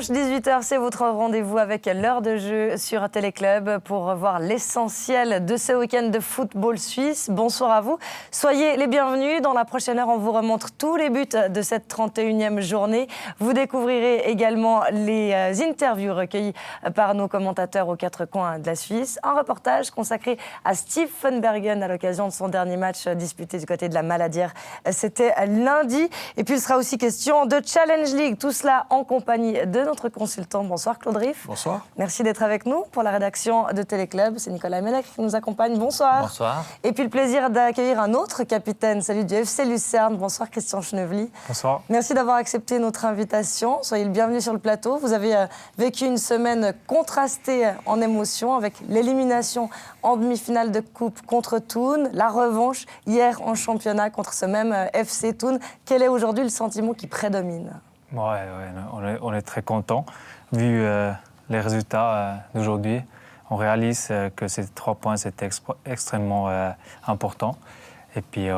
Dimanche 18h, c'est votre rendez-vous avec l'heure de jeu sur Téléclub pour voir l'essentiel de ce week-end de football suisse. Bonsoir à vous. Soyez les bienvenus. Dans la prochaine heure, on vous remontre tous les buts de cette 31e journée. Vous découvrirez également les interviews recueillies par nos commentateurs aux quatre coins de la Suisse. Un reportage consacré à Steve Bergen à l'occasion de son dernier match disputé du côté de la Maladière. C'était lundi. Et puis, il sera aussi question de Challenge League. Tout cela en compagnie de notre consultant. Bonsoir Claude Riff. Bonsoir. Merci d'être avec nous pour la rédaction de Téléclub. C'est Nicolas Melec qui nous accompagne. Bonsoir. Bonsoir. Et puis le plaisir d'accueillir un autre capitaine, celui du FC Lucerne. Bonsoir Christian Schnevely. Bonsoir. Merci d'avoir accepté notre invitation. Soyez le bienvenu sur le plateau. Vous avez vécu une semaine contrastée en émotions avec l'élimination en demi-finale de coupe contre Thun, la revanche hier en championnat contre ce même FC Thun. Quel est aujourd'hui le sentiment qui prédomine ? On est très content. Vu les résultats d'aujourd'hui, on réalise que ces 3 points, c'était extrêmement important. Et puis,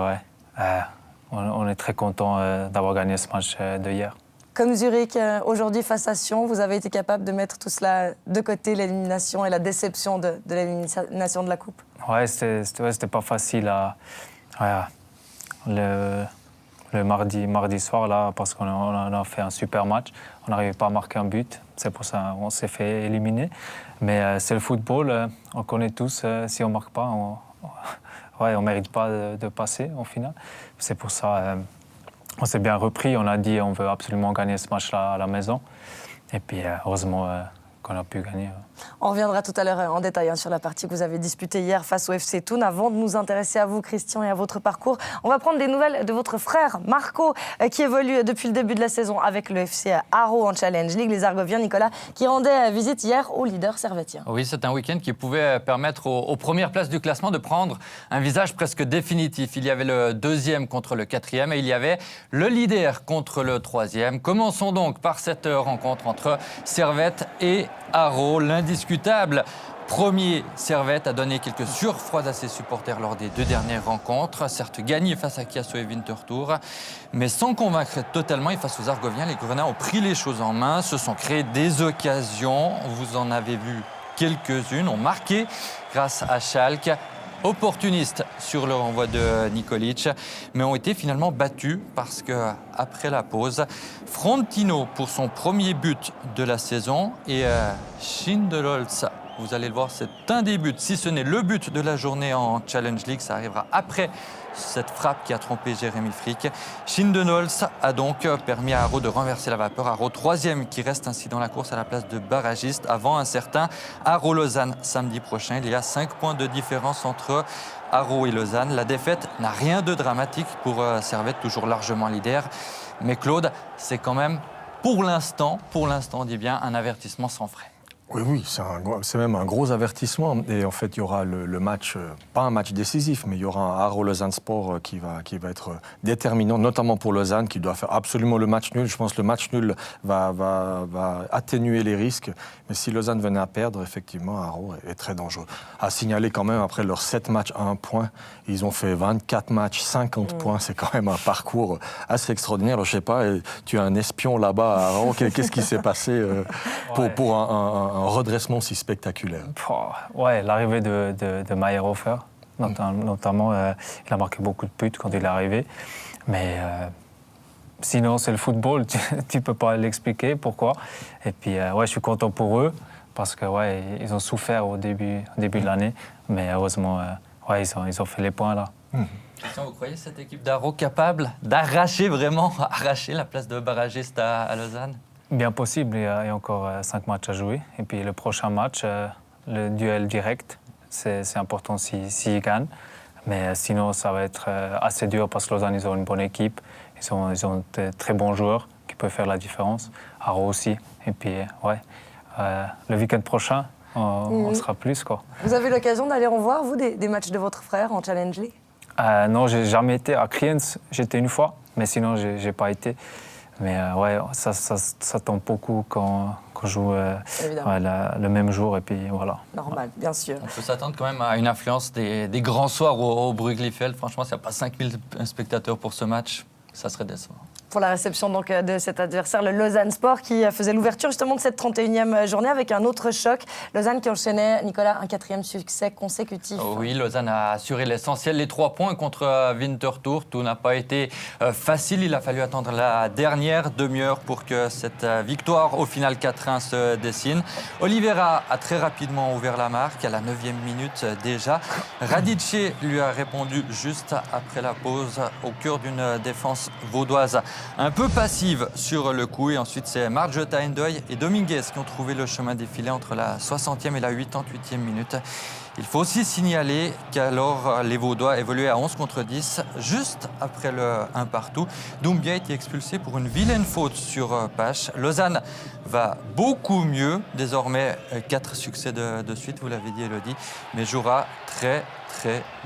on est très content d'avoir gagné ce match de hier. Comme Zurich, aujourd'hui face à Sion, vous avez été capable de mettre tout cela de côté, l'élimination et la déception de l'élimination de la Coupe. Ouais, c'était pas facile le mardi soir, là, parce qu'on a fait un super match. On n'arrivait pas à marquer un but. C'est pour ça qu'on s'est fait éliminer. Mais c'est le football. On connaît tous. Si on ne marque pas, on ne mérite pas de passer au final. C'est pour ça on s'est bien repris. On a dit qu'on veut absolument gagner ce match-là à la maison. Et puis, heureusement qu'on a pu gagner. On reviendra tout à l'heure en détail sur la partie que vous avez disputée hier face au FC Thun. Avant de nous intéresser à vous, Christian, et à votre parcours, on va prendre des nouvelles de votre frère Marco, qui évolue depuis le début de la saison avec le FC Haro en Challenge League. Les Argoviens, Nicolas, qui rendaient visite hier au leader servétien. Oui, c'est un week-end qui pouvait permettre aux premières places du classement de prendre un visage presque définitif. Il y avait le 2e contre le 4e et il y avait le leader contre le 3e. Commençons donc par cette rencontre entre Servette et Haro. L'indiscutable premier Servette a donné quelques surfroides à ses supporters lors des 2 dernières rencontres. Certes gagné face à Kiasso et Winterthur, mais sans convaincre totalement. Et face aux Argoviens, les Grenats ont pris les choses en main, se sont créés des occasions. Vous en avez vu quelques-unes, ont marqué grâce à Schalke. Opportunistes sur le renvoi de Nikolic, mais ont été finalement battus parce qu'après la pause, Frontino pour son premier but de la saison et Schindelholz, vous allez le voir, c'est un des buts, si ce n'est le but de la journée en Challenge League, ça arrivera après cette frappe qui a trompé Jérémy Frick. Schindelholz a donc permis à Haro de renverser la vapeur. Haro 3e qui reste ainsi dans la course à la place de barragiste avant un certain Haro-Lausanne samedi prochain. Il y a 5 points de différence entre Haro et Lausanne. La défaite n'a rien de dramatique pour Servette, toujours largement leader. Mais Claude, c'est quand même pour l'instant, on dit bien, un avertissement sans frais. Oui, c'est même un gros avertissement. Et en fait, il y aura le match, pas un match décisif, mais il y aura un Haro-Lausanne Sport qui va être déterminant, notamment pour Lausanne, qui doit faire absolument le match nul. Je pense que le match nul va atténuer les risques. Mais si Lausanne venait à perdre, effectivement, Haro est très dangereux. À signaler quand même, après leurs 7 matchs à 1 point, ils ont fait 24 matchs, 50 points. C'est quand même un parcours assez extraordinaire. Alors, je ne sais pas, tu as un espion là-bas à Haro. Qu'est-ce qui s'est passé pour un redressement si spectaculaire? Ouais, l'arrivée de Mayerhofer, notamment, il a marqué beaucoup de buts quand il est arrivé. Mais sinon, c'est le football, tu ne peux pas l'expliquer pourquoi. Et puis, je suis content pour eux, parce que ils ont souffert au début de l'année. Mais heureusement, ils ont fait les points là. Christian, vous croyez cette équipe d'Haro capable d'arracher la place de barragiste à Lausanne? Bien possible, il y a encore 5 matchs à jouer. Et puis le prochain match, le duel direct, c'est important s'ils gagnent. Mais sinon, ça va être assez dur parce que Lausanne, ils ont une bonne équipe. Ils ont de très bons joueurs qui peuvent faire la différence. Haro aussi. Et puis, le week-end prochain, on sera plus, quoi. Vous avez l'occasion d'aller en voir, vous, des matchs de votre frère en Challenge League? Non, j'ai jamais été. À Kriens, j'étais une fois, mais sinon, j'ai pas été. Mais ça tombe beaucoup quand on joue le même jour et puis voilà. Normal, bien sûr. On peut s'attendre quand même à une influence des grands soirs au Bruglifeld. Franchement, s'il n'y a pas 5000 spectateurs pour ce match, ça serait décevant. pour la réception donc, de cet adversaire, le Lausanne Sport, qui faisait l'ouverture justement de cette 31e journée avec un autre choc. Lausanne qui enchaînait, Nicolas, un 4e succès consécutif. Oui, Lausanne a assuré l'essentiel, les 3 points contre Winterthur. Tout n'a pas été facile. Il a fallu attendre la dernière demi-heure pour que cette victoire au final 4-1 se dessine. Oliveira a très rapidement ouvert la marque à la 9e minute déjà. Radice lui a répondu juste après la pause au cœur d'une défense vaudoise un peu passive sur le coup. Et ensuite, c'est Marjota Endoy et Dominguez qui ont trouvé le chemin défilé entre la 60e et la 88e minute. Il faut aussi signaler qu'alors les Vaudois évoluaient à 11 contre 10, juste après le 1 partout. Doumbia a été expulsé pour une vilaine faute sur Pache. Lausanne va beaucoup mieux, désormais 4 succès de suite, vous l'avez dit Elodie, mais jouera très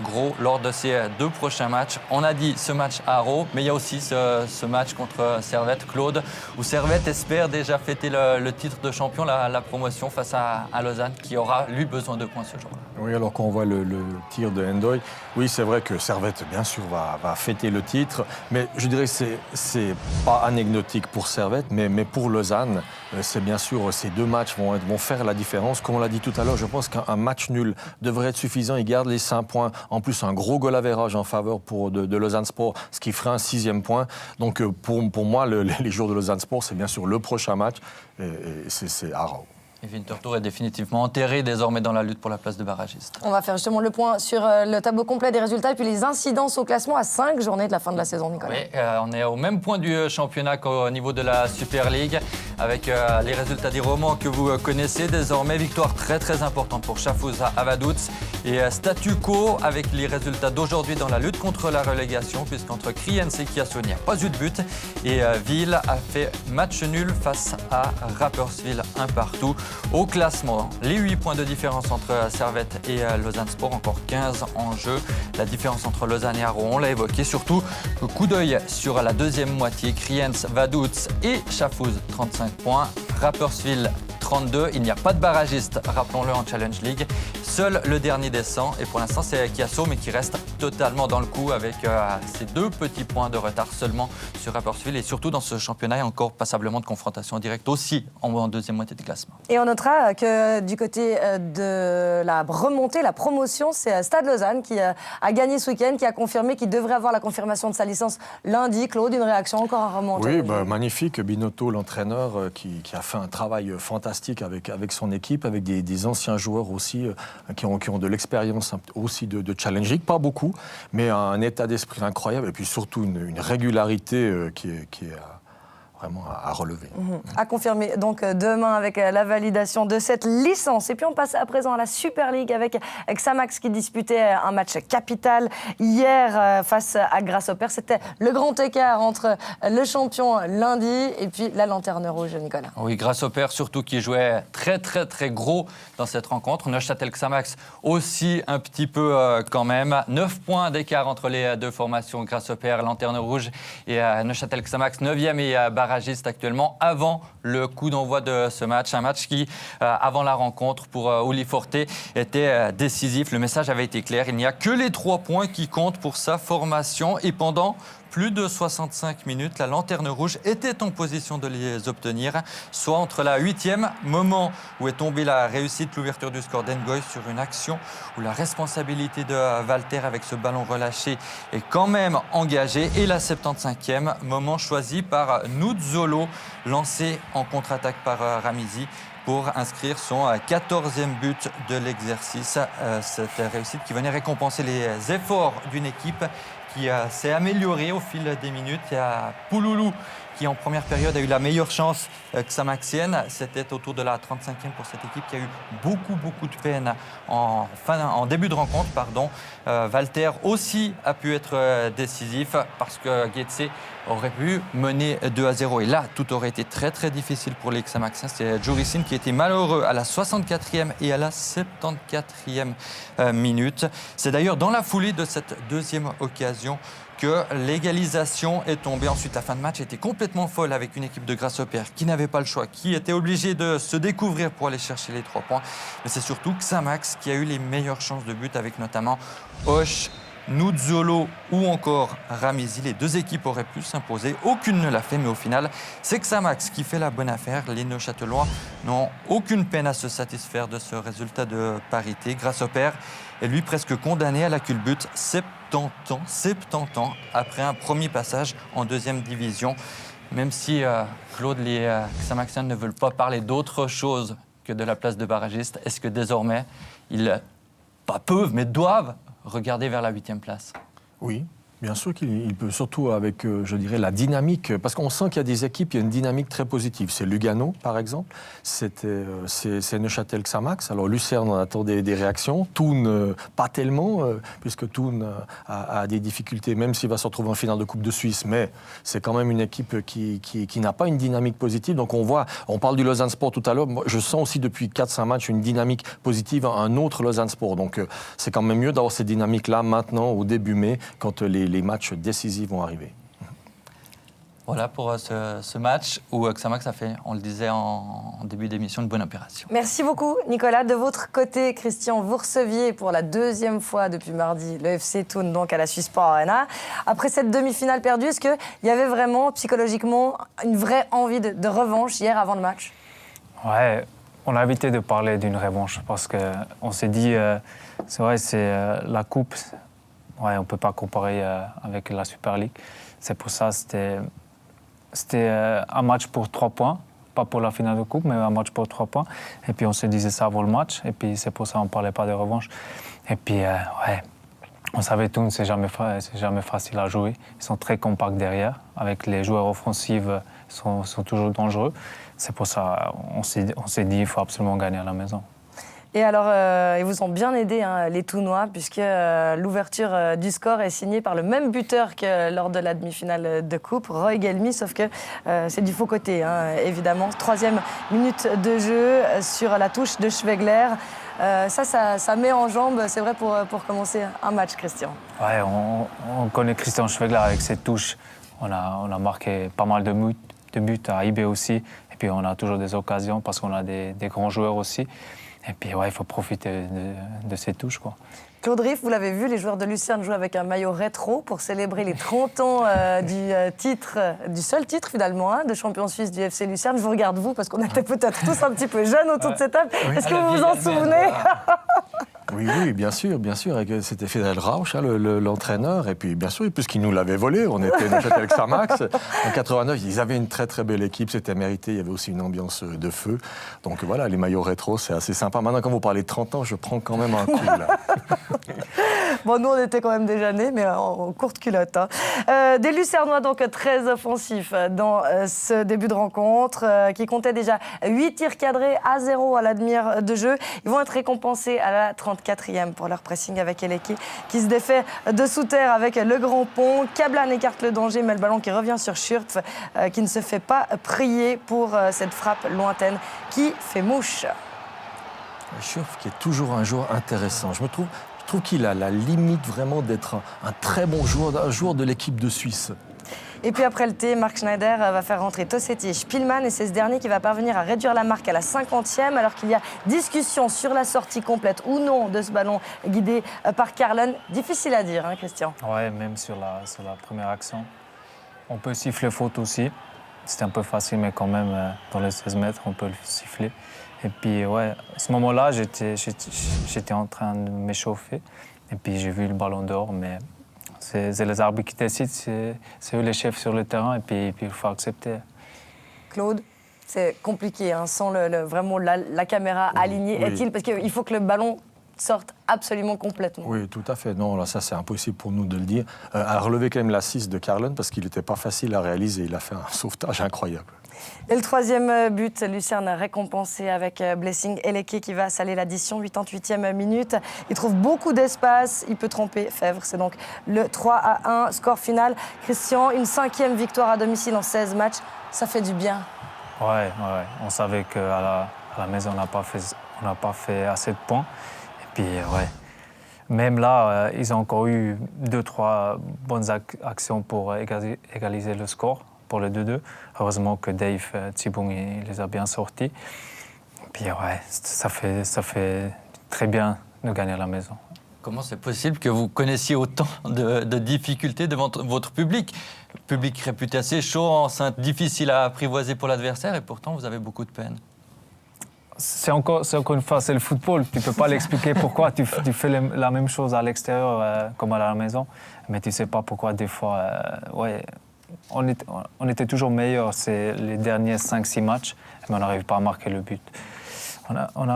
gros lors de ces 2 prochains matchs. On a dit ce match à Arro, mais il y a aussi ce match contre Servette, Claude, où Servette espère déjà fêter le titre de champion, la promotion face à Lausanne, qui aura lui besoin de points ce jour-là. Oui, alors quand on voit le tir de Endoy, oui, c'est vrai que Servette, bien sûr, va fêter le titre, mais je dirais que c'est pas anecdotique pour Servette, mais pour Lausanne, c'est bien sûr, ces 2 matchs vont faire la différence. Comme on l'a dit tout à l'heure, je pense qu'un match nul devrait être suffisant. Ils gardent les 5 points. En plus, un gros goal average en faveur de Lausanne Sport, ce qui ferait un 6e point. Donc, pour moi, les jours de Lausanne Sport, c'est bien sûr le prochain match. Et c'est Arau. Et Winterthur est définitivement enterré désormais dans la lutte pour la place de barragiste. On va faire justement le point sur le tableau complet des résultats et puis les incidences au classement à 5 journées de la fin de la saison, Nicolas. Oui, on est au même point du championnat qu'au niveau de la Super League, avec les résultats des romans que vous connaissez désormais. Victoire très importante pour Schaffhouse à Vaduz et statu quo avec les résultats d'aujourd'hui dans la lutte contre la relégation, puisqu'entre Kriens et Chiasso, il n'y a pas eu de but. Et Ville a fait match nul face à Rapperswil, 1 partout. Au classement, les 8 points de différence entre Servette et Lausanne Sport, encore 15 en jeu. La différence entre Lausanne et Arro, on l'a évoqué. Surtout, le coup d'œil sur la deuxième moitié. Kriens, Vaduz et Schaffhouse, 35 points. Rapperswil, 32. Il n'y a pas de barragiste, rappelons-le, en Challenge League. Seul le dernier descend. Et pour l'instant, c'est Chiasso, mais qui reste totalement dans le coup avec ces 2 petits points de retard seulement sur Rapperswil. Et surtout, dans ce championnat, il y a encore passablement de confrontations directes aussi en deuxième moitié de classement. Et on notera que du côté de la remontée, la promotion, c'est Stade Lausanne qui a gagné ce week-end, qui a confirmé qu'il devrait avoir la confirmation de sa licence lundi. Claude, une réaction encore à remonter? Oui, magnifique. Binotto, l'entraîneur, qui a fait un travail fantastique avec son équipe, avec des anciens joueurs aussi qui ont de l'expérience aussi de Challenge League. Pas beaucoup, mais un état d'esprit incroyable et puis surtout une régularité qui est vraiment à relever. À confirmer donc demain avec la validation de cette licence. Et puis on passe à présent à la Super League avec Xamax qui disputait un match capital hier face à Grasshopper. C'était le grand écart entre le champion lundi et puis la Lanterne Rouge, Nicolas. Oui, Grasshopper surtout qui jouait très gros dans cette rencontre. Neuchâtel Xamax aussi un petit peu quand même. 9 points d'écart entre les 2 formations, Grasshopper, Lanterne Rouge et Neuchâtel Xamax, 9e et barragiste actuellement avant le coup d'envoi de ce match. Un match qui, avant la rencontre pour Uli Forte, était décisif. Le message avait été clair. Il n'y a que les 3 points qui comptent pour sa formation. Et pendant plus de 65 minutes, la Lanterne Rouge était en position de les obtenir, soit entre la 8e, moment où est tombée la réussite, l'ouverture du score d'Engoy sur une action où la responsabilité de Walter avec ce ballon relâché est quand même engagée, et la 75e, moment choisi par Nuzzolo, lancé en contre-attaque par Ramizi pour inscrire son 14e but de l'exercice. Cette réussite qui venait récompenser les efforts d'une équipe qui s'est améliorée au fil des minutes. Il y a Pouloulou qui en première période a eu la meilleure chance xamaxienne. C'était autour de la 35e pour cette équipe qui a eu beaucoup de peine en début de rencontre. Walter aussi a pu être décisif parce que Getse aurait pu mener 2-0. Et là, tout aurait été très difficile pour les Xamaxiens. C'est Jurisin qui était malheureux à la 64e et à la 74e minute. C'est d'ailleurs dans la foulée de cette deuxième occasion que l'égalisation est tombée. Ensuite, la fin de match était complètement folle avec une équipe de Grasshopper qui n'avait pas le choix, qui était obligée de se découvrir pour aller chercher les 3 points. Mais c'est surtout Xamax qui a eu les meilleures chances de but avec notamment Hoche Nuzzolo ou encore Ramizi. Les deux équipes auraient pu s'imposer. Aucune ne l'a fait, mais au final, c'est Xamax qui fait la bonne affaire. Les Neuchâtelois n'ont aucune peine à se satisfaire de ce résultat de parité grâce au père. Et lui, presque condamné à la culbute, 70 ans après un premier passage en deuxième division. Même si, Claude, les Xamaxiens ne veulent pas parler d'autre chose que de la place de barragiste, est-ce que désormais, ils, pas peuvent, mais doivent regarder vers la 8e place? Oui. Bien sûr qu'il peut, surtout avec, je dirais, la dynamique, parce qu'on sent qu'il y a des équipes, il y a une dynamique très positive. C'est Lugano, par exemple, c'est Neuchâtel-Xamax. Alors Lucerne, on attend des réactions. Thun, pas tellement, puisque Thun a des difficultés, même s'il va se retrouver en finale de Coupe de Suisse, mais c'est quand même une équipe qui n'a pas une dynamique positive. Donc on parle du Lausanne Sport tout à l'heure, je sens aussi depuis 4-5 matchs une dynamique positive, un autre Lausanne Sport. Donc c'est quand même mieux d'avoir cette dynamique-là maintenant, au début mai, quand les matchs décisifs vont arriver. Voilà pour ce match où Xamax a fait, on le disait en début d'émission, une bonne opération. Merci beaucoup, Nicolas. De votre côté, Christian, vous receviez pour la 2e fois depuis mardi le FC Thun, donc à la Suisse Sport Arena. Après cette demi-finale perdue, est-ce qu'il y avait vraiment, psychologiquement, une vraie envie de revanche hier avant le match? Ouais, on a évité de parler d'une revanche parce qu'on s'est dit, c'est vrai, c'est la coupe. Ouais, on ne peut pas comparer avec la Super League. C'est pour ça que c'était un match pour 3 points. Pas pour la finale de coupe, mais un match pour 3 points. Et puis on se disait ça avant le match. Et puis c'est pour ça qu'on ne parlait pas de revanche. Et puis, ouais, on savait tout, c'est jamais facile à jouer. Ils sont très compacts derrière. Avec les joueurs offensifs, ils sont toujours dangereux. C'est pour ça qu'on s'est dit qu'il faut absolument gagner à la maison. Et alors, ils vous ont bien aidé, hein, les Thounois, puisque l'ouverture du score est signée par le même buteur que lors de la demi-finale de coupe, Roy Gelmi, sauf que c'est du faux côté, hein, évidemment. 3e minute de jeu sur la touche de Schwegler. Ça met en jambe, c'est vrai, pour commencer un match, Christian. Ouais, on connaît Christian Schwegler avec ses touches. On a marqué pas mal de buts à IB aussi. Et puis on a toujours des occasions parce qu'on a des grands joueurs aussi. Et puis, ouais, il faut profiter de ces touches, quoi. Claude Riff, vous l'avez vu, les joueurs de Lucerne jouent avec un maillot rétro pour célébrer les 30 ans du seul titre, finalement, hein, de champion suisse du FC Lucerne. Je vous regarde, vous, parce qu'on était peut-être tous un petit peu jeunes autour de cette table. Oui. Est-ce que vous vous en souvenez? Oui, bien sûr. C'était Fidel Rauch, hein, l'entraîneur. Et puis, bien sûr, puisqu'il nous l'avait volé, on était Neuchâtel Xamax. En 89, ils avaient une très, très belle équipe. C'était mérité. Il y avait aussi une ambiance de feu. Donc voilà, les maillots rétro, c'est assez sympa. Maintenant, quand vous parlez de 30 ans, je prends quand même un coup, là. Bon, nous, on était quand même déjà nés, mais en courte culotte. Hein. Des Lucernois, donc, très offensifs dans ce début de rencontre, qui comptaient déjà 8 tirs cadrés à 0 à la demi-heure de jeu. Ils vont être récompensés à la 34e pour leur pressing avec Eleke, qui se défait de sous terre avec le grand pont. Kablan écarte le danger, mais le ballon qui revient sur Schurf, qui ne se fait pas prier pour cette frappe lointaine qui fait mouche. Schurf qui est toujours un joueur intéressant. Je trouve qu'il a la limite vraiment d'être un très bon joueur, un joueur de l'équipe de Suisse. Et puis après le thé, Marc Schneider va faire rentrer Tossetti et Spielmann, et c'est ce dernier qui va parvenir à réduire la marque à la 50e, alors qu'il y a discussion sur la sortie complète ou non de ce ballon guidé par Carlin. Difficile à dire, hein, Christian? Ouais, même sur la première action. On peut siffler faute aussi. C'était un peu facile, mais quand même, dans les 16 mètres, on peut le siffler. Et puis, ouais, à ce moment-là, j'étais en train de m'échauffer. Et puis, j'ai vu le ballon dehors, mais c'est les arbitres qui décident, c'est eux les chefs sur le terrain, et puis il faut accepter. Claude, c'est compliqué, hein, sans vraiment la caméra alignée, oui. Est-il? Parce qu'il faut que le ballon sorte absolument complètement. Oui, tout à fait. Non, là, ça, c'est impossible pour nous de le dire. À relever quand même l'assist de Carlin, parce qu'il n'était pas facile à réaliser. Il a fait un sauvetage incroyable. Et le 3e but, Lucerne récompensé avec Blessing Eleke qui va saler l'addition, 88e minute. Il trouve beaucoup d'espace, il peut tromper Fèvre. C'est donc le 3-1, score final. Christian, une 5e victoire à domicile en 16 matchs, ça fait du bien. Ouais. On savait qu'à la maison, on n'a pas fait assez de points. Et puis, ouais. Même là, ils ont encore eu 2-3 bonnes actions pour égaliser le score. Pour le 2-2. Heureusement que Dave Tsibung il les a bien sortis. Et puis ouais, ça fait très bien de gagner à la maison. Comment c'est possible que vous connaissiez autant de difficultés devant votre public? Public réputé assez chaud, enceinte difficile à apprivoiser pour l'adversaire, et pourtant vous avez beaucoup de peine. C'est encore une fois, c'est le football. Tu ne peux pas l'expliquer pourquoi tu fais la même chose à l'extérieur comme à la maison, mais tu ne sais pas pourquoi des fois. On était toujours meilleurs les derniers 5-6 matchs, mais on n'arrive pas à marquer le but. On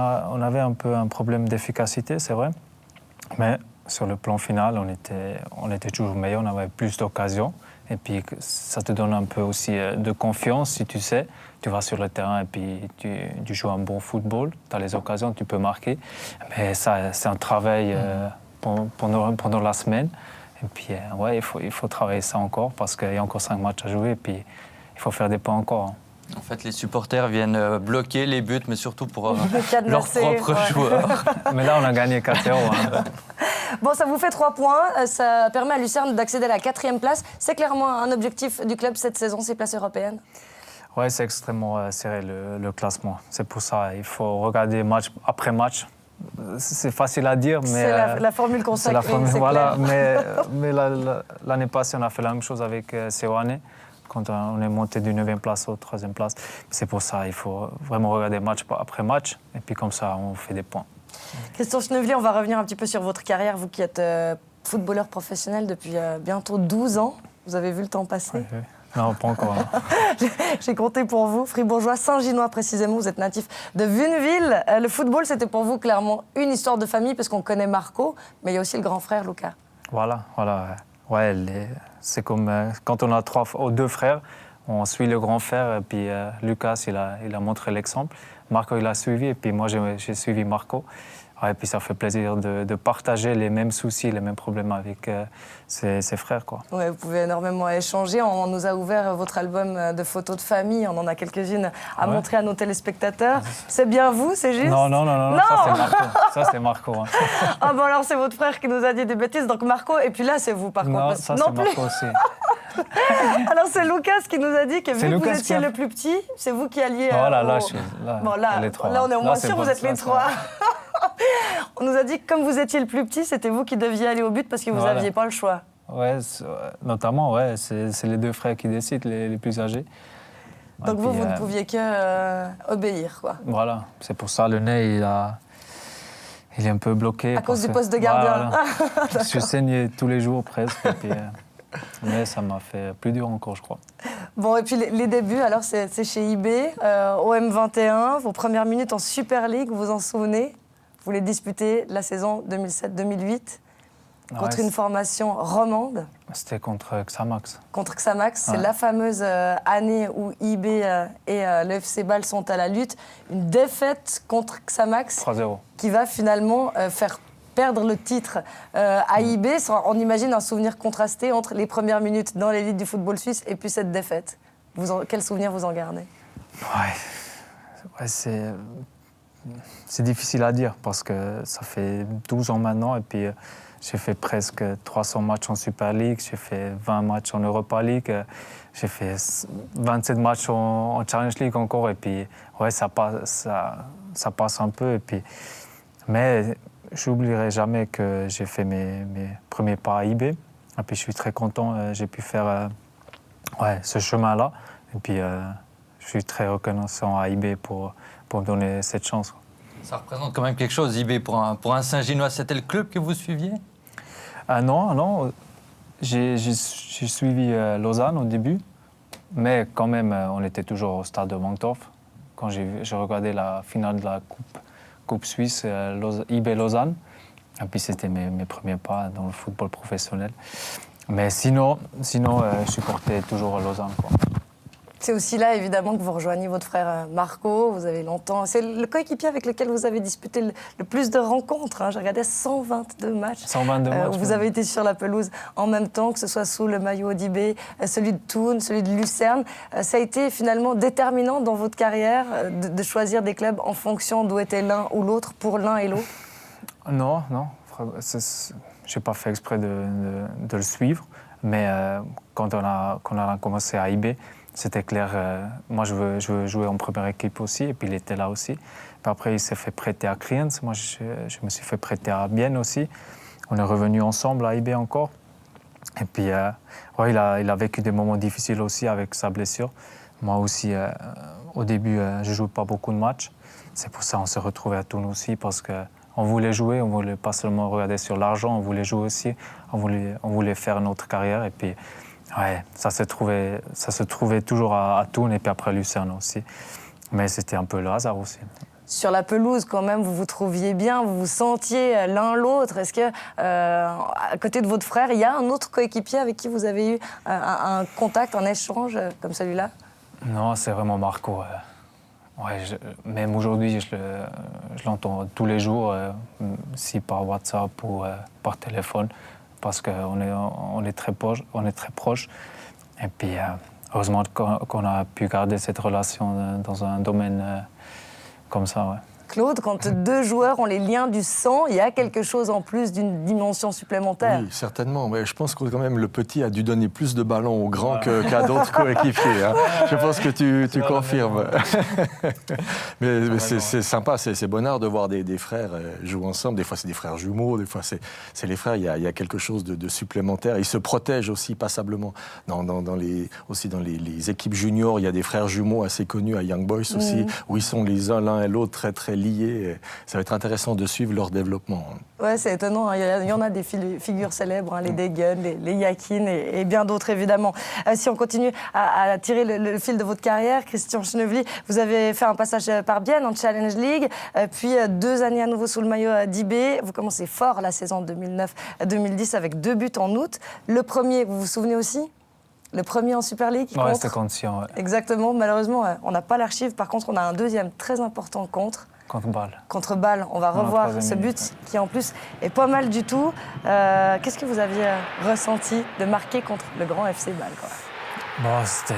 avait un peu un problème d'efficacité, c'est vrai, mais sur le plan final, on était toujours meilleurs, on avait plus d'occasions. Et puis ça te donne un peu aussi de confiance, si tu sais. Tu vas sur le terrain et puis tu joues un bon football, tu as les occasions, tu peux marquer. Mais ça, c'est un travail pendant la semaine. Et puis, il faut travailler ça encore parce qu'il y a encore 5 matchs à jouer et puis il faut faire des points encore. En fait, les supporters viennent bloquer les buts, mais surtout pour leurs propres joueurs. Mais là, on a gagné 4-0. Hein. Bon, ça vous fait 3 points. Ça permet à Lucerne d'accéder à la 4e place. C'est clairement un objectif du club cette saison, ces places européennes. Oui, c'est extrêmement serré le classement. C'est pour ça qu'il faut regarder match après match. C'est facile à dire, mais... C'est la formule consacrée, c'est voilà, clair. mais l'année passée, on a fait la même chose avec Seoane, quand on est monté du 9e place au 3e place. C'est pour ça qu'il faut vraiment regarder match après match, et puis comme ça, on fait des points. Christophe Schnevely, on va revenir un petit peu sur votre carrière. Vous qui êtes footballeur professionnel depuis bientôt 12 ans. Vous avez vu le temps passer? Oui. Non, pas encore. Hein. J'ai compté pour vous. Fribourgeois, Saint-Ginois précisément, vous êtes natif de Vuneville. Le football, c'était pour vous clairement une histoire de famille, parce qu'on connaît Marco, mais il y a aussi le grand frère, Lucas. Voilà. Ouais, c'est comme quand on a 2 frères, on suit le grand frère, et puis Lucas, il a montré l'exemple. Marco, il a suivi, et puis moi, j'ai suivi Marco. Ouais, et puis ça fait plaisir de partager les mêmes soucis, les mêmes problèmes avec ses frères, quoi. Ouais, vous pouvez énormément échanger. On nous a ouvert votre album de photos de famille. On en a quelques-unes à montrer à nos téléspectateurs. C'est bien vous, c'est juste? Non, ça c'est Marco. Ça c'est Marco. Hein. Ah bon, alors c'est votre frère qui nous a dit des bêtises. Donc Marco, et puis là c'est vous par contre. Non, ça c'est Marco aussi. Alors c'est Lucas qui nous a dit que vu que vous Lucas étiez le plus petit, c'est vous qui alliez... Oh là, les 3. Là on est au moins sûr, vous êtes les 3. On nous a dit que comme vous étiez le plus petit, c'était vous qui deviez aller au but parce que vous n'aviez pas le choix. Ouais, notamment, c'est les 2 frères qui décident, les plus âgés. Donc vous ne pouviez que obéir, quoi. Voilà, c'est pour ça le nez, il est un peu bloqué. À cause du poste de gardien. Voilà. Je suis saigné tous les jours presque, et puis, mais ça m'a fait plus dur encore, je crois. Bon, et puis les débuts, alors c'est chez IB, au M21, vos premières minutes en Super League, vous vous en souvenez? Vous les disputez la saison 2007-2008 contre une formation romande. C'était contre Xamax. Contre Xamax, c'est la fameuse année où IB et le FC Bâle sont à la lutte. Une défaite contre Xamax 3-0. Qui va finalement faire perdre le titre à IB. On imagine un souvenir contrasté entre les premières minutes dans l'élite du football suisse et puis cette défaite. Quel souvenir vous en gardez? Ouais, c'est difficile à dire parce que ça fait 12 ans maintenant et puis j'ai fait presque 300 matchs en Super League, j'ai fait 20 matchs en Europa League, j'ai fait 27 matchs en Challenge League encore et puis ouais, ça passe un peu. Et puis, mais j'oublierai jamais que j'ai fait mes premiers pas à IB et puis je suis très content, j'ai pu faire ce chemin-là et puis je suis très reconnaissant à IB pour me donner cette chance. Ça représente quand même quelque chose, IB, pour un Saint-Ginois. C'était le club que vous suiviez? Non. J'ai suivi Lausanne au début, mais quand même, on était toujours au stade de Wankdorf. Quand j'ai regardé la finale de la Coupe Suisse, IB Lausanne, et puis c'était mes premiers pas dans le football professionnel. Mais sinon je supportais toujours Lausanne, quoi. C'est aussi là, évidemment, que vous rejoignez votre frère Marco. Vous avez longtemps... C'est le coéquipier avec lequel vous avez disputé le plus de rencontres. Hein. J'ai regardé 122 matchs. 122 matchs. Vous avez été sur la pelouse en même temps, que ce soit sous le maillot d'IB, celui de Thun, celui de Lucerne. Ça a été finalement déterminant dans votre carrière de choisir des clubs en fonction d'où était l'un ou l'autre, pour l'un et l'autre? Non. Je n'ai pas fait exprès de le suivre. Mais quand on a commencé à IB, c'était clair, moi je veux jouer en première équipe aussi, et puis il était là aussi. Puis après, il s'est fait prêter à Kriens, moi je me suis fait prêter à Bienne aussi. on est revenu ensemble à IB encore. Et puis, ouais, il a vécu des moments difficiles aussi avec sa blessure. Moi aussi, au début, je ne jouais pas beaucoup de matchs. C'est pour ça qu'on s'est retrouvés à Thun aussi, parce qu'on voulait jouer, on ne voulait pas seulement regarder sur l'argent, on voulait jouer aussi, on voulait faire notre carrière. Et puis, ouais, ça se trouvait toujours à Thun et puis après Lucerne aussi. Mais c'était un peu le hasard aussi. Sur la pelouse, quand même, vous vous trouviez bien, vous vous sentiez l'un l'autre. Est-ce que, à côté de votre frère, il y a un autre coéquipier avec qui vous avez eu un contact, un échange comme celui-là? Non, c'est vraiment Marco. Ouais, même aujourd'hui, je l'entends tous les jours, si par WhatsApp ou par téléphone, parce qu'on est très proches. Et puis, heureusement qu'on a pu garder cette relation dans un domaine comme ça, ouais. Claude, quand deux joueurs ont les liens du sang, il y a quelque chose en plus d'une dimension supplémentaire. Oui, certainement. Mais je pense que quand même le petit a dû donner plus de ballons au grand qu'à d'autres coéquipiers. Hein. Je pense que tu confirmes. Mais c'est sympa, c'est bonheur de voir des frères jouer ensemble. Des fois, c'est des frères jumeaux, des fois, c'est les frères. Il y a quelque chose de supplémentaire. Ils se protègent aussi passablement. Aussi dans les équipes juniors, il y a des frères jumeaux assez connus à Young Boys aussi, où ils sont les uns l'un et l'autre très, très liés. Ça va être intéressant de suivre leur développement. Ouais, c'est étonnant. Il y en a des figures célèbres, hein, les Degen, les Yakin et bien d'autres, évidemment. Si on continue à tirer le fil de votre carrière, Christian Schnevely, vous avez fait un passage par Bienne en Challenge League, puis 2 années à nouveau sous le maillot d'IB. Vous commencez fort la saison 2009-2010 avec 2 buts en août. Le premier, vous vous souvenez aussi ? Le premier en Super League Ouais, c'était contre Sion, ouais. Exactement. Malheureusement, on n'a pas l'archive. Par contre, on a un deuxième très important contre Bâle. Contre Bâle. On va revoir ce but qui, en plus, est pas mal du tout. Qu'est-ce que vous aviez ressenti de marquer contre le grand FC Bâle, quoi? Bon, c'était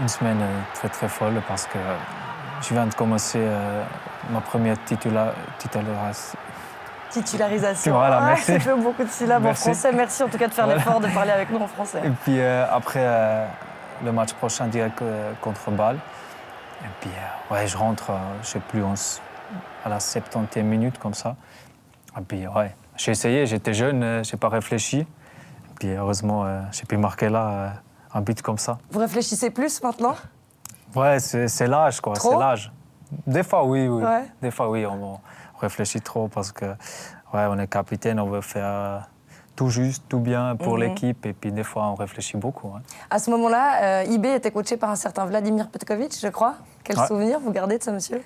une semaine très, très folle parce que je viens de commencer ma première titularisation. Voilà, merci. Ça fait beaucoup de syllabes en français. Merci en tout cas de faire l'effort de parler avec nous en français. Et puis après le match prochain direct contre Bâle. Et puis ouais, je rentre, je sais plus, à la 70e minute comme ça. Et puis ouais, j'ai essayé, j'étais jeune, j'ai pas réfléchi. Et puis heureusement, j'ai pu marquer là un but comme ça. Vous réfléchissez plus maintenant? Ouais, c'est l'âge, quoi. Trop? C'est l'âge. Des fois, oui. Ouais. Des fois, oui, on réfléchit trop parce que ouais, on est capitaine, on veut faire tout juste, tout bien pour l'équipe. Et puis des fois, on réfléchit beaucoup. Hein. À ce moment-là, IB était coaché par un certain Vladimir Petkovic, je crois. Quel souvenir vous gardez de ce monsieur?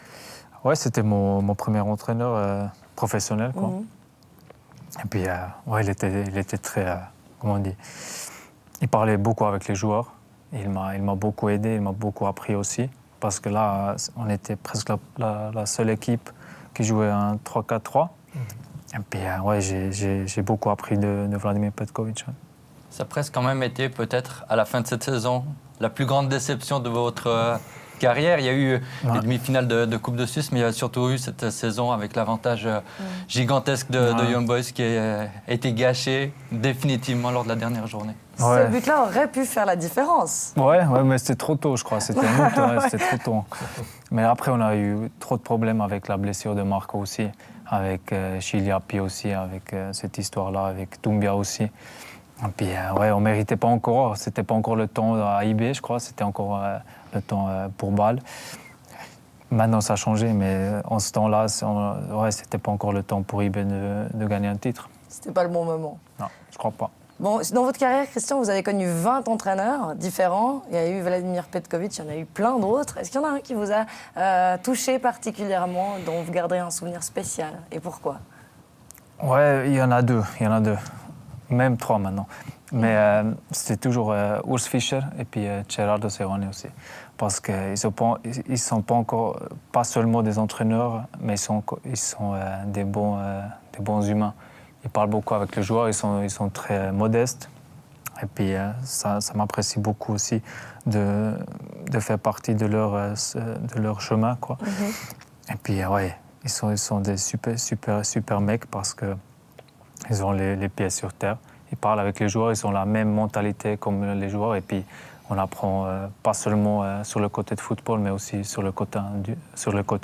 Ouais, c'était mon premier entraîneur professionnel, quoi. Et puis, ouais, il était très, comment on dit, il parlait beaucoup avec les joueurs. Il m'a beaucoup aidé, il m'a beaucoup appris aussi. Parce que là, on était presque la seule équipe qui jouait un 3-4-3. Et puis, ouais, j'ai beaucoup appris de Vladimir Petkovic. Ouais. Ça a presque quand même été, peut-être, à la fin de cette saison, la plus grande déception de votre carrière. Il y a eu les demi-finales de Coupe de Suisse, mais il y a surtout eu cette saison avec l'avantage gigantesque de Young Boys qui a été gâché définitivement lors de la dernière journée. Ce but-là aurait pu faire la différence. Ouais, mais c'était trop tôt, je crois. C'était en août, c'était trop tôt. Mais après, on a eu trop de problèmes avec la blessure de Marco aussi, avec Chiliapi aussi, avec cette histoire-là, avec Doumbia aussi. Et puis, ouais, on ne méritait pas encore. C'était pas encore le temps à IB, je crois. C'était encore le temps pour Bâle. Maintenant, ça a changé, mais en ce temps-là, ouais, c'était pas encore le temps pour IB de gagner un titre. C'était pas le bon moment. Non, je crois pas. Bon, dans votre carrière, Christian, vous avez connu 20 entraîneurs différents. Il y a eu Vladimir Petkovic, il y en a eu plein d'autres. Est-ce qu'il y en a un qui vous a touché particulièrement, dont vous garderez un souvenir spécial? Et pourquoi? Ouais, il y en a deux. Même 3 maintenant. Mais c'était toujours Urs Fischer et puis Gerardo Serrone aussi. Parce qu'ils ne sont pas encore, pas seulement des entraîneurs, mais ils sont des bons humains. Ils parlent beaucoup avec les joueurs, ils sont très modestes. Et puis ça m'apprécie beaucoup aussi de faire partie de leur chemin, quoi. Et puis ouais, ils sont des super mecs parce qu'ils ont les pieds sur terre. Ils parlent avec les joueurs, ils ont la même mentalité comme les joueurs. Et puis on apprend pas seulement sur le côté de football, mais aussi sur le côté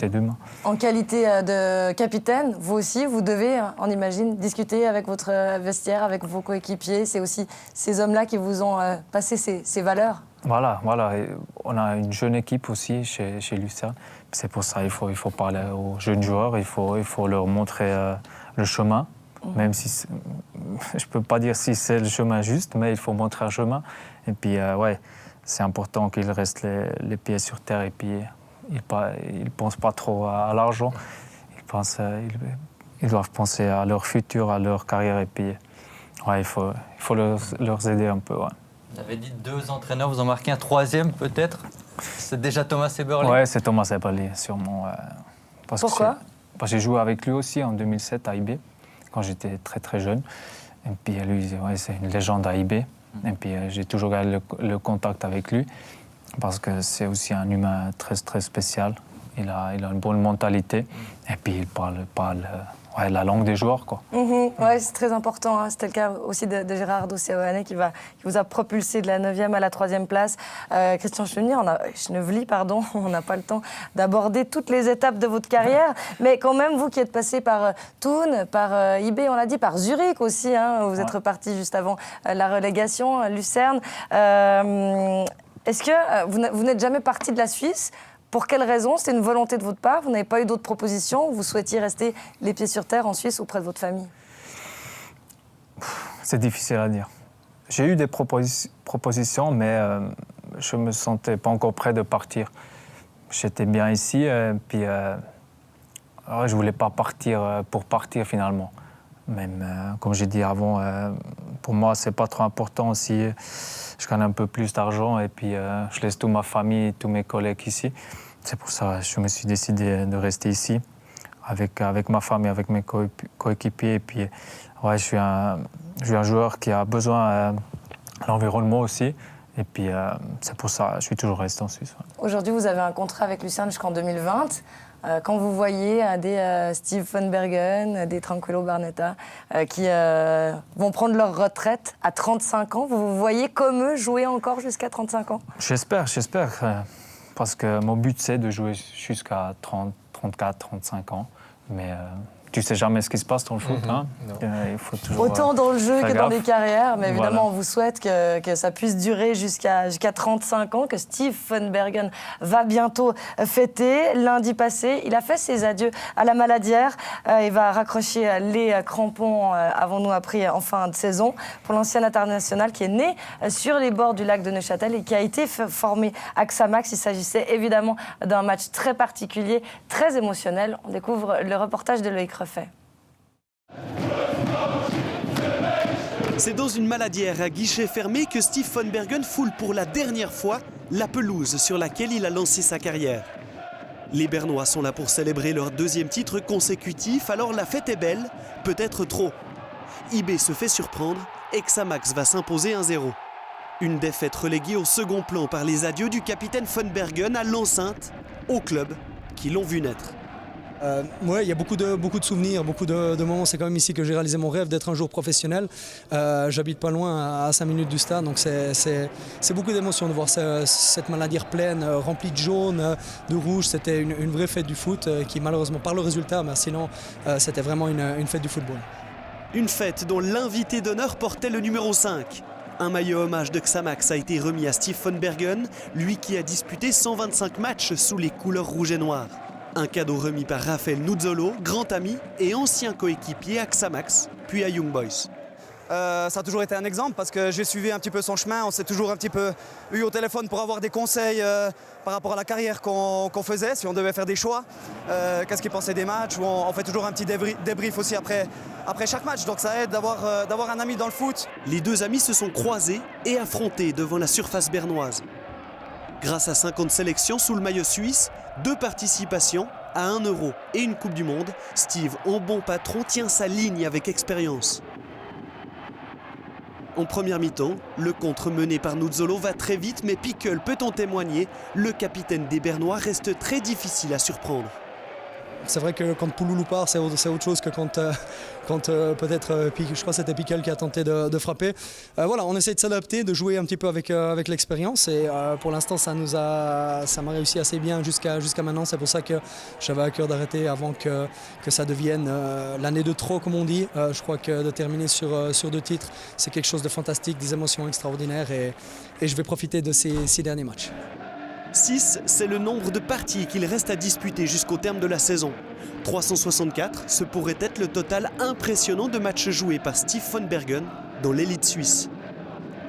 d'humain. En qualité de capitaine, vous aussi, vous devez, on imagine, discuter avec votre vestiaire, avec vos coéquipiers. C'est aussi ces hommes-là qui vous ont passé ces valeurs. Voilà. Et on a une jeune équipe aussi chez Lucerne. C'est pour ça qu'il faut parler aux jeunes joueurs, il faut leur montrer le chemin. Même si je ne peux pas dire si c'est le chemin juste, mais il faut montrer un chemin. Et puis, c'est important qu'ils restent les pieds sur terre et puis ils ne pensent pas trop à l'argent. Ils doivent penser à leur futur, à leur carrière. Et puis, il faut leur aider un peu. Ouais. Vous avez dit 2 entraîneurs, vous en marquez un 3e peut-être? C'est déjà Thomas Eberle? Oui, c'est Thomas Eberle, sûrement. Pourquoi? Parce que j'ai joué avec lui aussi en 2007 à IB, quand j'étais très très jeune. Et puis lui, c'est une légende à IB. Et puis j'ai toujours gardé le contact avec lui, parce que c'est aussi un humain très très spécial. Il a une bonne mentalité. Et puis il parle la langue des joueurs, quoi. Ouais, c'est très important. Hein. C'était le cas aussi de Gérard Dossé-Ohanet qui vous a propulsé de la 9e à la 3e place. Christian Schnevely, on n'a pas le temps d'aborder toutes les étapes de votre carrière. Mais quand même, vous qui êtes passé par Thun, par IB, on l'a dit, par Zurich aussi. Hein, vous êtes reparti juste avant la relégation, Lucerne. Est-ce que vous n'êtes jamais parti de la Suisse ? Pour quelle raison? C'était une volonté de votre part? Vous n'avez pas eu d'autres propositions? Vous souhaitiez rester les pieds sur terre en Suisse auprès de votre famille? C'est difficile à dire. J'ai eu des propositions, mais je ne me sentais pas encore prêt de partir. J'étais bien ici, puis je ne voulais pas partir pour partir finalement. Même, comme j'ai dit avant, pour moi, ce n'est pas trop important si je gagne un peu plus d'argent et puis je laisse toute ma famille, tous mes collègues ici. C'est pour ça que je me suis décidé de rester ici avec ma famille, avec mes coéquipiers. Et puis, je suis un joueur qui a besoin de l'environnement aussi. Et puis, c'est pour ça que je suis toujours resté en Suisse. Ouais. Aujourd'hui, vous avez un contrat avec Lucerne jusqu'en 2020. Quand vous voyez des Steve Von Bergen, des Tranquillo Barnetta qui vont prendre leur retraite à 35 ans, vous vous voyez comme eux jouer encore jusqu'à 35 ans? J'espère. Parce que mon but, c'est de jouer jusqu'à 30, 34, 35 ans. Mais tu ne sais jamais ce qui se passe dans le foot. Hein. Il faut toujours, autant dans le jeu que dans les gaffe. carrières. Mais évidemment, Voilà. on vous souhaite que ça puisse durer jusqu'à 35 ans, que Steve Von Bergen va bientôt fêter. Lundi passé, il a fait ses adieux à la Maladière. Il va raccrocher les crampons, avons-nous appris, en fin de saison, pour l'ancien international qui est né sur les bords du lac de Neuchâtel et qui a été formé à Xamax. Il s'agissait évidemment d'un match très particulier, très émotionnel. On découvre le reportage de Loïc Refait. C'est dans une Maladière à guichet fermé que Steve Von Bergen foule pour la dernière fois la pelouse sur laquelle il a lancé sa carrière. Les Bernois sont là pour célébrer leur 2e titre consécutif, alors la fête est belle, peut-être trop. IB se fait surprendre et Xamax va s'imposer 1-0. Une défaite reléguée au second plan par les adieux du capitaine Von Bergen à l'enceinte, au club qui l'ont vu naître. Ouais, il y a beaucoup de souvenirs, beaucoup de moments. C'est quand même ici que j'ai réalisé mon rêve d'être un joueur professionnel. J'habite pas loin, à 5 minutes du stade, donc c'est beaucoup d'émotions de voir cette Maladière pleine, remplie de jaune, de rouge. C'était une vraie fête du foot qui malheureusement, par le résultat, mais sinon c'était vraiment une fête du football. Une fête dont l'invité d'honneur portait le numéro 5. Un maillot hommage de Xamax a été remis à Steve Von Bergen, lui qui a disputé 125 matchs sous les couleurs rouge et noir. Un cadeau remis par Raphaël Nuzzolo, grand ami et ancien coéquipier à Xamax, puis à Young Boys. Ça a toujours été un exemple parce que j'ai suivi un petit peu son chemin. On s'est toujours un petit peu eu au téléphone pour avoir des conseils par rapport à la carrière qu'on faisait, si on devait faire des choix. Qu'est-ce qu'il pensait des matchs? On fait toujours un petit débrief aussi après chaque match. Donc ça aide d'avoir un ami dans le foot. Les deux amis se sont croisés et affrontés devant la surface bernoise. Grâce à 50 sélections sous le maillot suisse, 2 participations à 1 euro et une Coupe du Monde, Steve, en bon patron, tient sa ligne avec expérience. En première mi-temps, le contre mené par Nuzzolo va très vite, mais Pickle peut en témoigner. Le capitaine des Bernois reste très difficile à surprendre. c'est vrai que quand Pouloulou part, c'est autre chose que quand peut-être, je crois que c'était Piquel qui a tenté de frapper. Voilà, on essaie de s'adapter, de jouer un petit peu avec l'expérience et pour l'instant ça m'a réussi assez bien jusqu'à maintenant. C'est pour ça que j'avais à cœur d'arrêter avant que ça devienne l'année de trop, comme on dit. Je crois que de terminer sur 2 titres, c'est quelque chose de fantastique, des émotions extraordinaires et je vais profiter de ces 6 derniers matchs. 6, c'est le nombre de parties qu'il reste à disputer jusqu'au terme de la saison. 364, ce pourrait être le total impressionnant de matchs joués par Steve von Bergen dans l'élite suisse.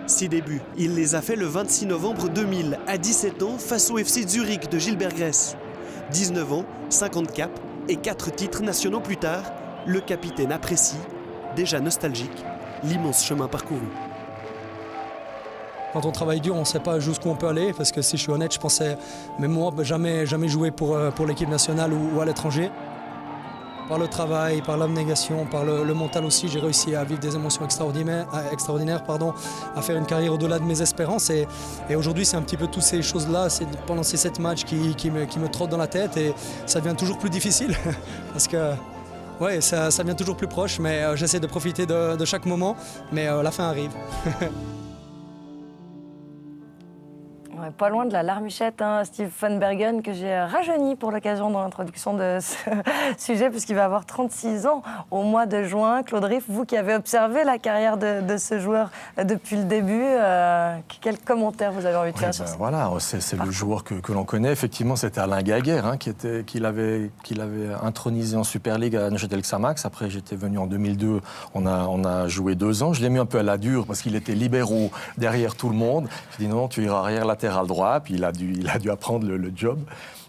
6 débuts, il les a fait le 26 novembre 2000, à 17 ans, face au FC Zurich de Gilbert Gress. 19 ans, 50 caps et 4 titres nationaux plus tard, le capitaine apprécie, déjà nostalgique, l'immense chemin parcouru. Quand on travaille dur, on ne sait pas jusqu'où on peut aller, parce que si je suis honnête, je pensais, même moi, jamais jouer pour l'équipe nationale ou à l'étranger. Par le travail, par l'abnégation, par le mental aussi, j'ai réussi à vivre des émotions extraordinaires, à faire une carrière au-delà de mes espérances. Et aujourd'hui, c'est un petit peu toutes ces choses-là, pendant ces 7 matchs qui me trottent dans la tête, et ça devient toujours plus difficile, parce que ouais, ça devient toujours plus proche, mais j'essaie de profiter de chaque moment, mais la fin arrive. Ouais, pas loin de la larmichette, hein, Steve von Bergen, que j'ai rajeuni pour l'occasion dans l'introduction de ce sujet, puisqu'il va avoir 36 ans au mois de juin. Claude Riff, vous qui avez observé la carrière de ce joueur depuis le début, quel commentaire vous avez envie de faire sur ça? Voilà, c'est le joueur que l'on connaît. Effectivement, c'était Alain Gaguerre hein, qui l'avait intronisé en Super League à Neuchâtel Xamax. Après, j'étais venu en 2002, on a joué 2 ans. Je l'ai mis un peu à la dure parce qu'il était libéraux derrière tout le monde. Je dis non, tu iras arrière latéral droit, puis il a dû apprendre le job.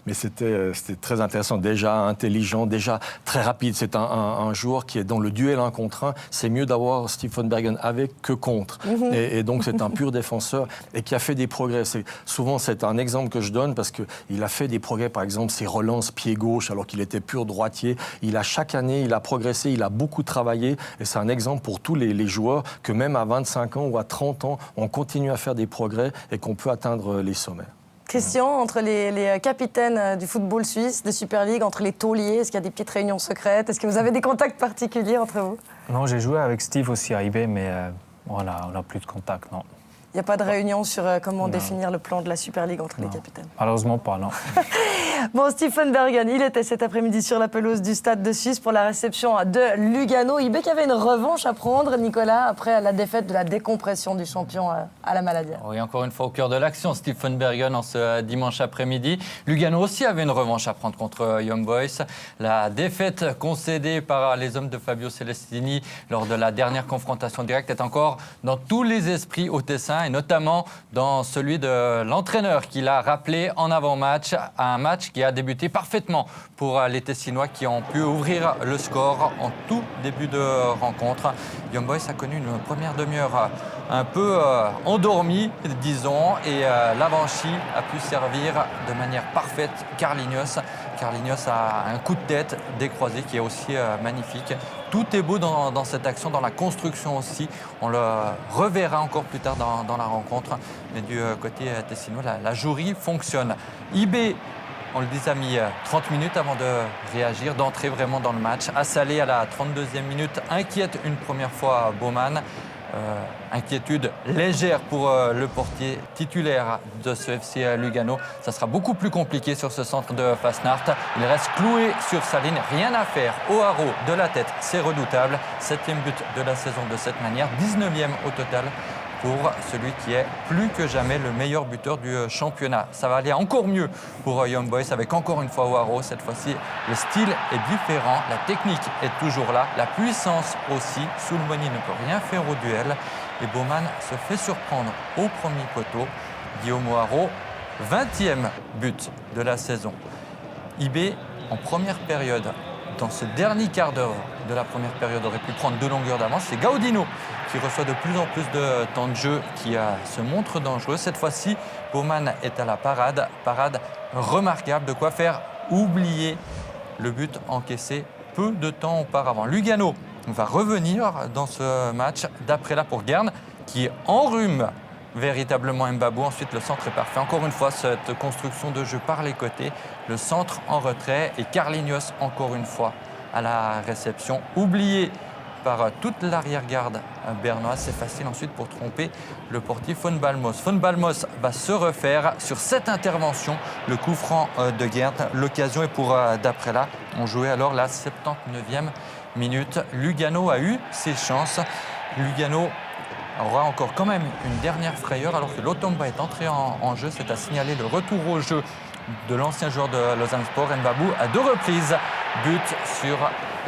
Mais c'était très intéressant, déjà intelligent, déjà très rapide. C'est un joueur qui est dans le duel 1 contre 1. C'est mieux d'avoir Steve von Bergen avec que contre. Et donc c'est un pur défenseur et qui a fait des progrès. Souvent c'est un exemple que je donne parce qu'il a fait des progrès, par exemple ses relances pied gauche alors qu'il était pur droitier. Chaque année il a progressé, il a beaucoup travaillé et c'est un exemple pour tous les joueurs que même à 25 ans ou à 30 ans, on continue à faire des progrès et qu'on peut atteindre les sommets. Christian, entre les capitaines du football suisse, de Super League, entre les tauliers, est-ce qu'il y a des petites réunions secrètes? Est-ce que vous avez des contacts particuliers entre vous? Non, j'ai joué avec Steve aussi à IB, mais on n'a plus de contact, non. Il n'y a pas de réunion sur comment définir le plan de la Super League entre les capitaines? Malheureusement pas, non. Bon, Steve von Bergen, il était cet après-midi sur la pelouse du Stade de Suisse pour la réception de Lugano. IB qui avait une revanche à prendre, Nicolas, après la défaite de la décompression du champion à la Maladière. Oui, encore une fois au cœur de l'action, Steve von Bergen en ce dimanche après-midi. Lugano aussi avait une revanche à prendre contre Young Boys. La défaite concédée par les hommes de Fabio Celestini lors de la dernière confrontation directe est encore dans tous les esprits au Tessin, et notamment dans celui de l'entraîneur qui l'a rappelé en avant-match, à un match qui a débuté parfaitement pour les Tessinois qui ont pu ouvrir le score en tout début de rencontre. Young Boys a connu une première demi-heure un peu endormie, disons, et Lavanchi a pu servir de manière parfaite Carlinhos. Carlinhos a un coup de tête décroisé qui est aussi magnifique. Tout est beau dans cette action, dans la construction aussi. On le reverra encore plus tard dans la rencontre. Mais du côté tessinois, la jury fonctionne. IB, on le disait, a mis 30 minutes avant de réagir, d'entrer vraiment dans le match. Assalé à la 32e minute, inquiète une première fois Baumann. Inquiétude légère pour le portier titulaire de ce FC Lugano. Ça sera beaucoup plus compliqué sur ce centre de Fasnacht. Il reste cloué sur sa ligne, rien à faire. Au haro de la tête, c'est redoutable. 7e but de la saison de cette manière, 19e au total pour celui qui est plus que jamais le meilleur buteur du championnat. Ça va aller encore mieux pour Young Boys avec encore une fois Waro. Cette fois-ci, le style est différent, la technique est toujours là, la puissance aussi. Soulmoni ne peut rien faire au duel et Baumann se fait surprendre au premier poteau. Guillaume Waro, 20e but de la saison. IB en première période, dans ce dernier quart d'heure de la première période, aurait pu prendre 2 longueurs d'avance. C'est Gaudino qui reçoit de plus en plus de temps de jeu, qui se montre dangereux. Cette fois-ci, Baumann est à la parade. Parade remarquable, de quoi faire oublier le but encaissé peu de temps auparavant. Lugano va revenir dans ce match d'après là pour Guerne, qui enrhume véritablement Mbabou. Ensuite, le centre est parfait. Encore une fois, cette construction de jeu par les côtés. Le centre en retrait et Carlinhos, encore une fois, à la réception. Oublié par toute l'arrière-garde bernoise. C'est facile ensuite pour tromper le portier Von Balmos. Von Balmos va se refaire sur cette intervention. Le coup franc de Gert. L'occasion est pour d'après là. On jouait alors la 79e minute. Lugano a eu ses chances. Lugano aura encore quand même une dernière frayeur alors que Lotomba est entré en jeu. C'est à signaler le retour au jeu de l'ancien joueur de Lausanne Sport, Mbabou, à 2 reprises. But sur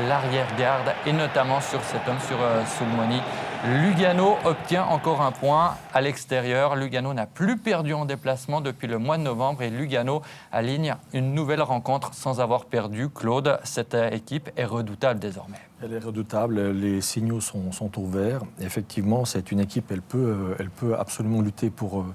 l'arrière-garde et notamment sur cet homme, sur Soulmoni. Lugano obtient encore un point à l'extérieur. Lugano n'a plus perdu en déplacement depuis le mois de novembre et Lugano aligne une nouvelle rencontre sans avoir perdu. Claude, cette équipe est redoutable désormais. Elle est redoutable, les signaux sont ouverts. Effectivement, c'est une équipe, elle peut absolument lutter pour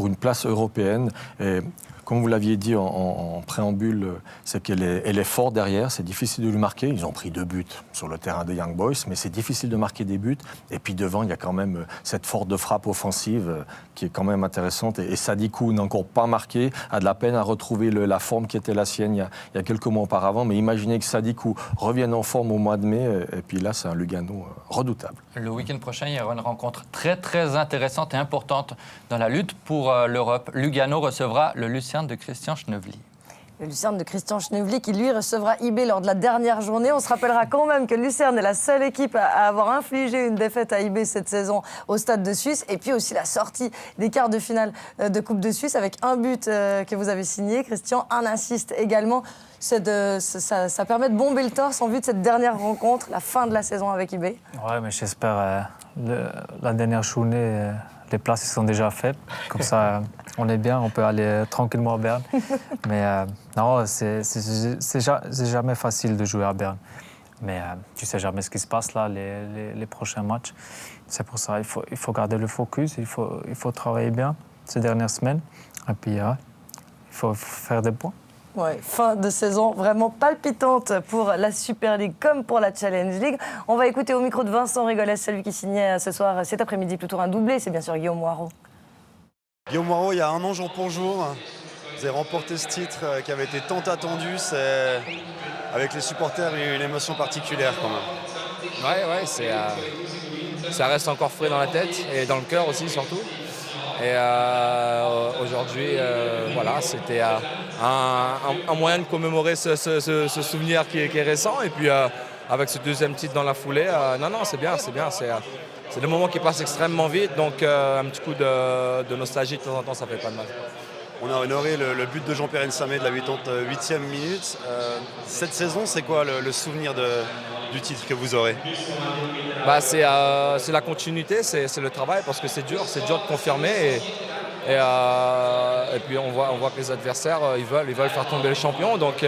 une place européenne. Et comme vous l'aviez dit en préambule, c'est qu'elle est forte derrière, c'est difficile de lui marquer. Ils ont pris 2 buts sur le terrain des Young Boys, mais c'est difficile de marquer des buts. Et puis devant, il y a quand même cette force de frappe offensive qui est quand même intéressante. Et Sadikou n'a encore pas marqué, a de la peine à retrouver la forme qui était la sienne il y a quelques mois auparavant. Mais imaginez que Sadikou revienne en forme au mois de mai, et puis là, c'est un Lugano redoutable. Le week-end prochain, il y aura une rencontre très très intéressante et importante dans la lutte pour l'Europe. Lugano recevra le Lucerne de Christian Schnevely. Le Lucerne de Christian Schnevely qui, lui, recevra IB lors de la dernière journée. On se rappellera quand même que Lucerne est la seule équipe à avoir infligé une défaite à IB cette saison au Stade de Suisse. Et puis aussi la sortie des quarts de finale de Coupe de Suisse avec un but que vous avez signé, Christian, un assist également. Ça permet de bomber le torse en vue de cette dernière rencontre, la fin de la saison avec IB. Ouais, mais j'espère la dernière journée, les places sont déjà faites. Comme ça, on est bien, on peut aller tranquillement à Berne. Mais non, c'est jamais facile de jouer à Berne. Mais tu sais jamais ce qui se passe là, les prochains matchs. C'est pour ça il faut garder le focus, il faut travailler bien ces dernières semaines. Et puis, il faut faire des points. Ouais, fin de saison vraiment palpitante pour la Super League comme pour la Challenge League. On va écouter au micro de Vincent Rigolès, celui qui signait ce soir, cet après-midi plutôt un doublé, c'est bien sûr Guillaume Moirot. Guillaume Moirot, il y a 1 an jour pour jour, vous avez remporté ce titre qui avait été tant attendu. C'est, avec les supporters, il y a eu une émotion particulière quand même. Ouais, ça reste encore frais dans la tête et dans le cœur aussi surtout. Et aujourd'hui, voilà, c'était un moyen de commémorer ce souvenir qui est récent. Et puis avec ce 2e titre dans la foulée, non, c'est bien. C'est des moments qui passent extrêmement vite, donc un petit coup de nostalgie de temps en temps, ça fait pas de mal. On a honoré le but de Jean-Pierre Nsamé de la 88e minute. Cette saison, c'est quoi le souvenir du titre que vous aurez? C'est la continuité, c'est le travail, parce que c'est dur de confirmer. Et puis on voit que les adversaires, ils veulent faire tomber le champion. Donc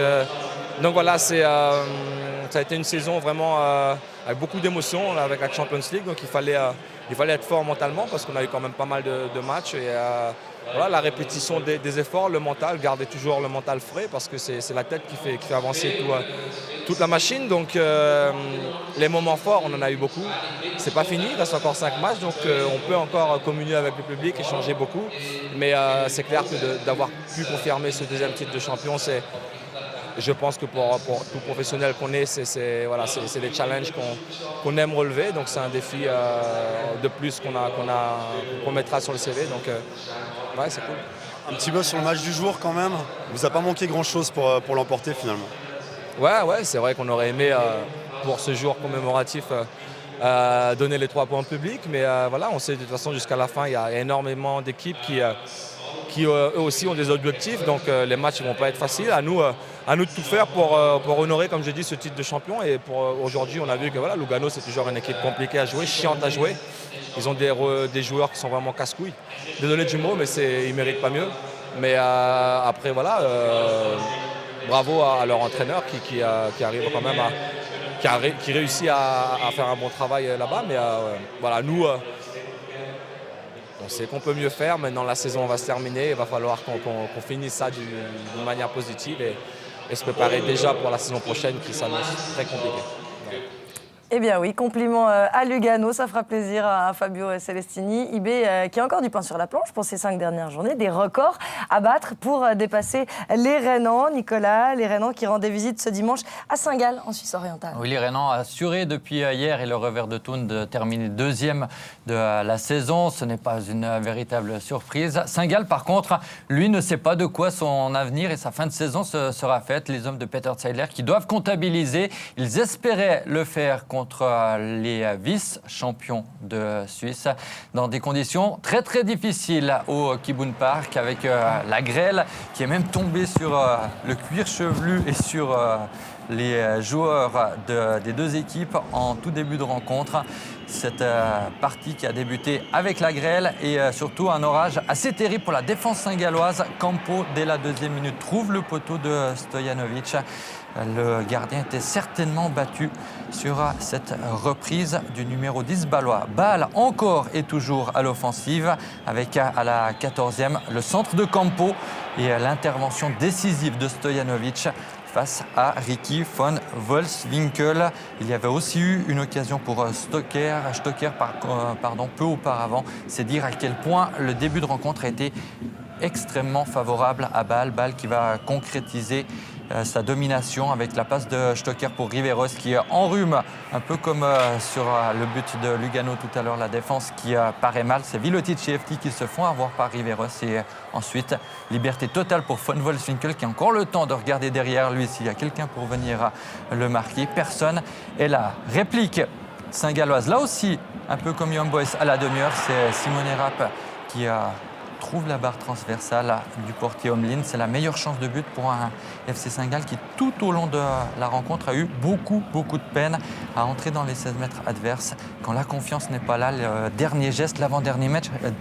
voilà, ça a été une saison vraiment avec beaucoup d'émotions avec la Champions League. Donc il fallait être fort mentalement parce qu'on a eu quand même pas mal de matchs. Et voilà, la répétition des efforts, le mental, garder toujours le mental frais parce que c'est la tête qui fait avancer toute la machine. Donc les moments forts, on en a eu beaucoup. C'est pas fini, il reste encore 5 matchs, donc on peut encore communier avec le public, échanger beaucoup. Mais c'est clair que d'avoir pu confirmer ce 2e titre de champion, je pense que pour tout professionnel qu'on est, c'est des challenges qu'on aime relever. Donc c'est un défi de plus qu'on mettra sur le CV. Donc ouais, c'est cool. Un petit mot sur le match du jour quand même. Vous a pas manqué grand-chose pour l'emporter finalement. Ouais, c'est vrai qu'on aurait aimé pour ce jour commémoratif donner les 3 points au public. Mais voilà, on sait de toute façon jusqu'à la fin, il y a énormément d'équipes qui eux aussi ont des objectifs. Donc les matchs ne vont pas être faciles. À nous de tout faire pour honorer, comme j'ai dit, ce titre de champion. Et pour aujourd'hui, on a vu que voilà, Lugano, c'est toujours une équipe compliquée à jouer, chiante à jouer. Ils ont des joueurs qui sont vraiment casse-couilles. Désolé du mot, mais ils ne méritent pas mieux. Mais après, voilà, bravo à leur entraîneur qui arrive quand même qui réussit à faire un bon travail là-bas. Mais voilà, nous, on sait qu'on peut mieux faire. Maintenant, la saison va se terminer. Il va falloir qu'on finisse ça d'une manière positive et se préparer déjà pour la saison prochaine qui s'annonce très compliquée. Eh bien oui, compliment à Lugano, ça fera plaisir à Fabio Celestini. IB qui a encore du pain sur la planche pour ces 5 dernières journées, des records à battre pour dépasser les Rhénans. Nicolas, les Rhénans qui rendaient visite ce dimanche à Saint-Gall en Suisse orientale. Oui, les Rhénans assurés depuis hier et le revers de Thun de terminer deuxième de la saison. Ce n'est pas une véritable surprise. Saint-Gall, par contre, lui ne sait pas de quoi son avenir et sa fin de saison sera faite. Les hommes de Peter Zeidler qui doivent comptabiliser. Ils espéraient le faire contre les vice-champions de Suisse dans des conditions très très difficiles au Kibun Park avec la grêle qui est même tombée sur le cuir chevelu et sur les joueurs des deux équipes en tout début de rencontre. Cette partie qui a débuté avec la grêle et surtout un orage assez terrible pour la défense saint-galloise. Campo, dès la 2e minute, trouve le poteau de Stojanovic. Le gardien était certainement battu sur cette reprise du numéro 10 bâlois. Bâle encore et toujours à l'offensive avec à la 14e le centre de Campo et l'intervention décisive de Stojanovic face à Ricky von Wolfswinkel. Il y avait aussi eu une occasion pour Stocker peu auparavant. C'est dire à quel point le début de rencontre a été extrêmement favorable à Bâle. Bâle qui va concrétiser sa domination avec la passe de Stocker pour Riveros qui enrhume un peu comme sur le but de Lugano tout à l'heure, la défense qui paraît mal. C'est Vilotic et FT qui se font avoir par Riveros et ensuite liberté totale pour von Wolfswinkel qui a encore le temps de regarder derrière lui s'il y a quelqu'un pour venir le marquer. Personne. Et la réplique saint-galloise, là aussi un peu comme Young Boys à la demi-heure, c'est Simone Rapp qui trouve la barre transversale du portier Omlin. C'est la meilleure chance de but pour un FC Saint-Gall qui, tout au long de la rencontre, a eu beaucoup de peine à entrer dans les 16 mètres adverses. Quand la confiance n'est pas là, le dernier geste, l'avant-dernier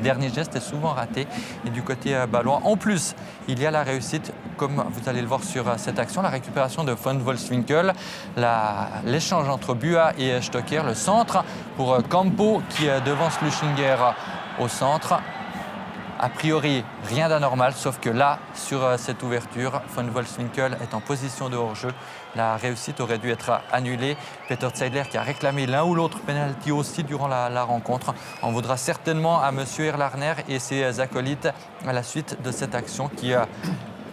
dernier geste est souvent raté. Et du côté bâlois, en plus, il y a la réussite, comme vous allez le voir sur cette action, la récupération de von Wolfswinkel, l'échange entre Buat et Stocker, le centre pour Campo qui devance Luschinger au centre. A priori, rien d'anormal, sauf que là, sur cette ouverture, von Wolfswinkel est en position de hors-jeu. La réussite aurait dû être annulée. Peter Zeidler qui a réclamé l'un ou l'autre penalty aussi durant la rencontre. On voudra certainement à M. Erlarner et ses acolytes à la suite de cette action qui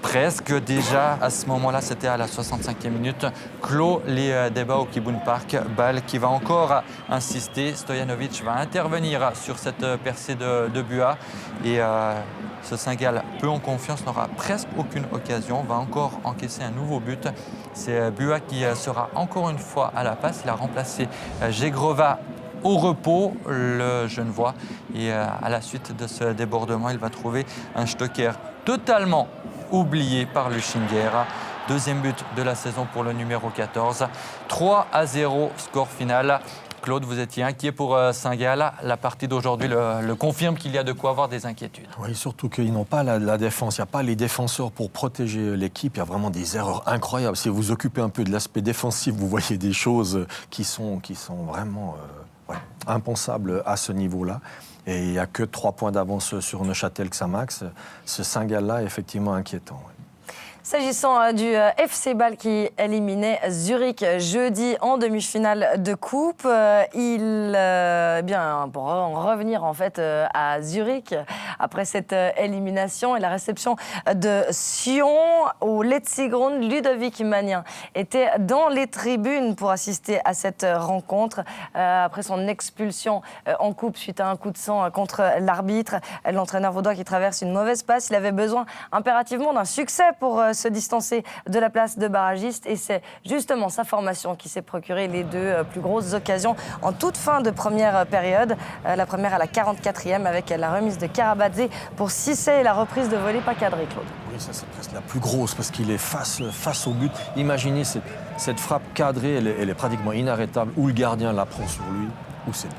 presque déjà, à ce moment-là, c'était à la 65e minute, clôt les débats au Kibun Park. Bâle qui va encore insister. Stojanovic va intervenir sur cette percée de Buat. Et ce Saint-Gall, peu en confiance, n'aura presque aucune occasion. Va encore encaisser un nouveau but. C'est Buat qui sera encore une fois à la passe. Il a remplacé Gegrova au repos, le Genevois. Et à la suite de ce débordement, il va trouver un Stocker totalement oublié par Luschinger. Deuxième but de la saison pour le numéro 14. 3-0, score final. Claude, vous étiez inquiet pour Saint-Gall. La partie d'aujourd'hui le confirme qu'il y a de quoi avoir des inquiétudes. Oui, surtout qu'ils n'ont pas la défense. Il n'y a pas les défenseurs pour protéger l'équipe. Il y a vraiment des erreurs incroyables. Si vous occupez un peu de l'aspect défensif, vous voyez des choses qui sont vraiment impensables à ce niveau-là. Et il n'y a que 3 points d'avance sur Neuchâtel-Xamax. Ce Saint-Gall-là est effectivement inquiétant. S'agissant du FC Bâle qui éliminait Zurich jeudi en demi-finale de coupe, pour en revenir en fait à Zurich après cette élimination et la réception de Sion au Letzigrund, Ludovic Magnin était dans les tribunes pour assister à cette rencontre après son expulsion en coupe suite à un coup de sang contre l'arbitre. L'entraîneur vaudois qui traverse une mauvaise passe, il avait besoin impérativement d'un succès pour se distancer de la place de barragiste et c'est justement sa formation qui s'est procuré les 2 plus grosses occasions en toute fin de première période. La première à la 44e avec la remise de Karabadze pour Cissé et la reprise de volée pas cadrée, Claude. Oui, ça c'est presque la plus grosse parce qu'il est face au but. Imaginez cette frappe cadrée, elle est pratiquement inarrêtable. Ou le gardien la prend sur lui, ou c'est lui.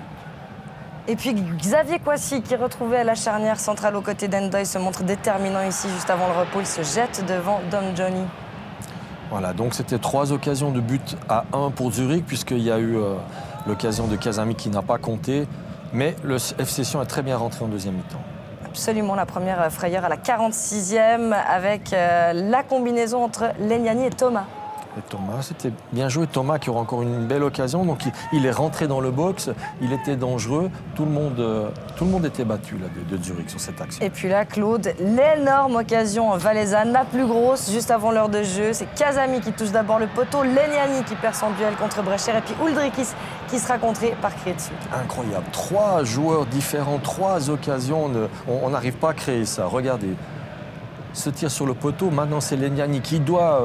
Et puis Xavier Kouassi qui retrouvé à la charnière centrale aux côtés d'Endoy se montre déterminant ici juste avant le repos. Il se jette devant Dom Johnny. Voilà, donc c'était 3 occasions de but à 1 pour Zurich puisqu'il y a eu l'occasion de Kazami qui n'a pas compté. Mais le FC Sion est très bien rentré en deuxième mi-temps. Absolument, la première frayeur à la 46e avec la combinaison entre Legnani et Thomas. Et Thomas, c'était bien joué. Thomas qui aura encore une belle occasion. Donc il est rentré dans le box, il était dangereux. Tout le monde était battu là, de Zurich sur cette action. Et puis là, Claude, l'énorme occasion valaisanne, la plus grosse, juste avant l'heure de jeu. C'est Casami qui touche d'abord le poteau, Leniani qui perd son duel contre Brecher et puis Uldrikis qui sera contré par Krejci. Incroyable. 3 joueurs différents, 3 occasions. On n'arrive pas à créer ça. Regardez. Ce tir sur le poteau, maintenant c'est Leniani qui doit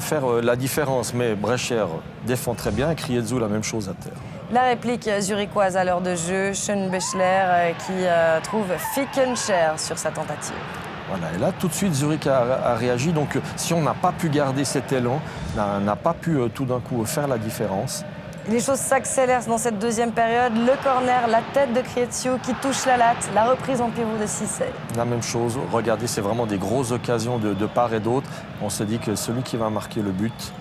faire la différence. Mais Brecher défend très bien. Krietzu, la même chose à terre. La réplique zurichoise à l'heure de jeu, Schönbechler qui trouve Fickencher sur sa tentative. Voilà, et là, tout de suite, Zurich a réagi. Donc, si on n'a pas pu garder cet élan, n'a pas pu tout d'un coup faire la différence. Les choses s'accélèrent dans cette deuxième période. Le corner, la tête de Krejci qui touche la latte, la reprise en pivot de Cissé. La même chose. Regardez, c'est vraiment des grosses occasions de part et d'autre. On se dit que celui qui va marquer le but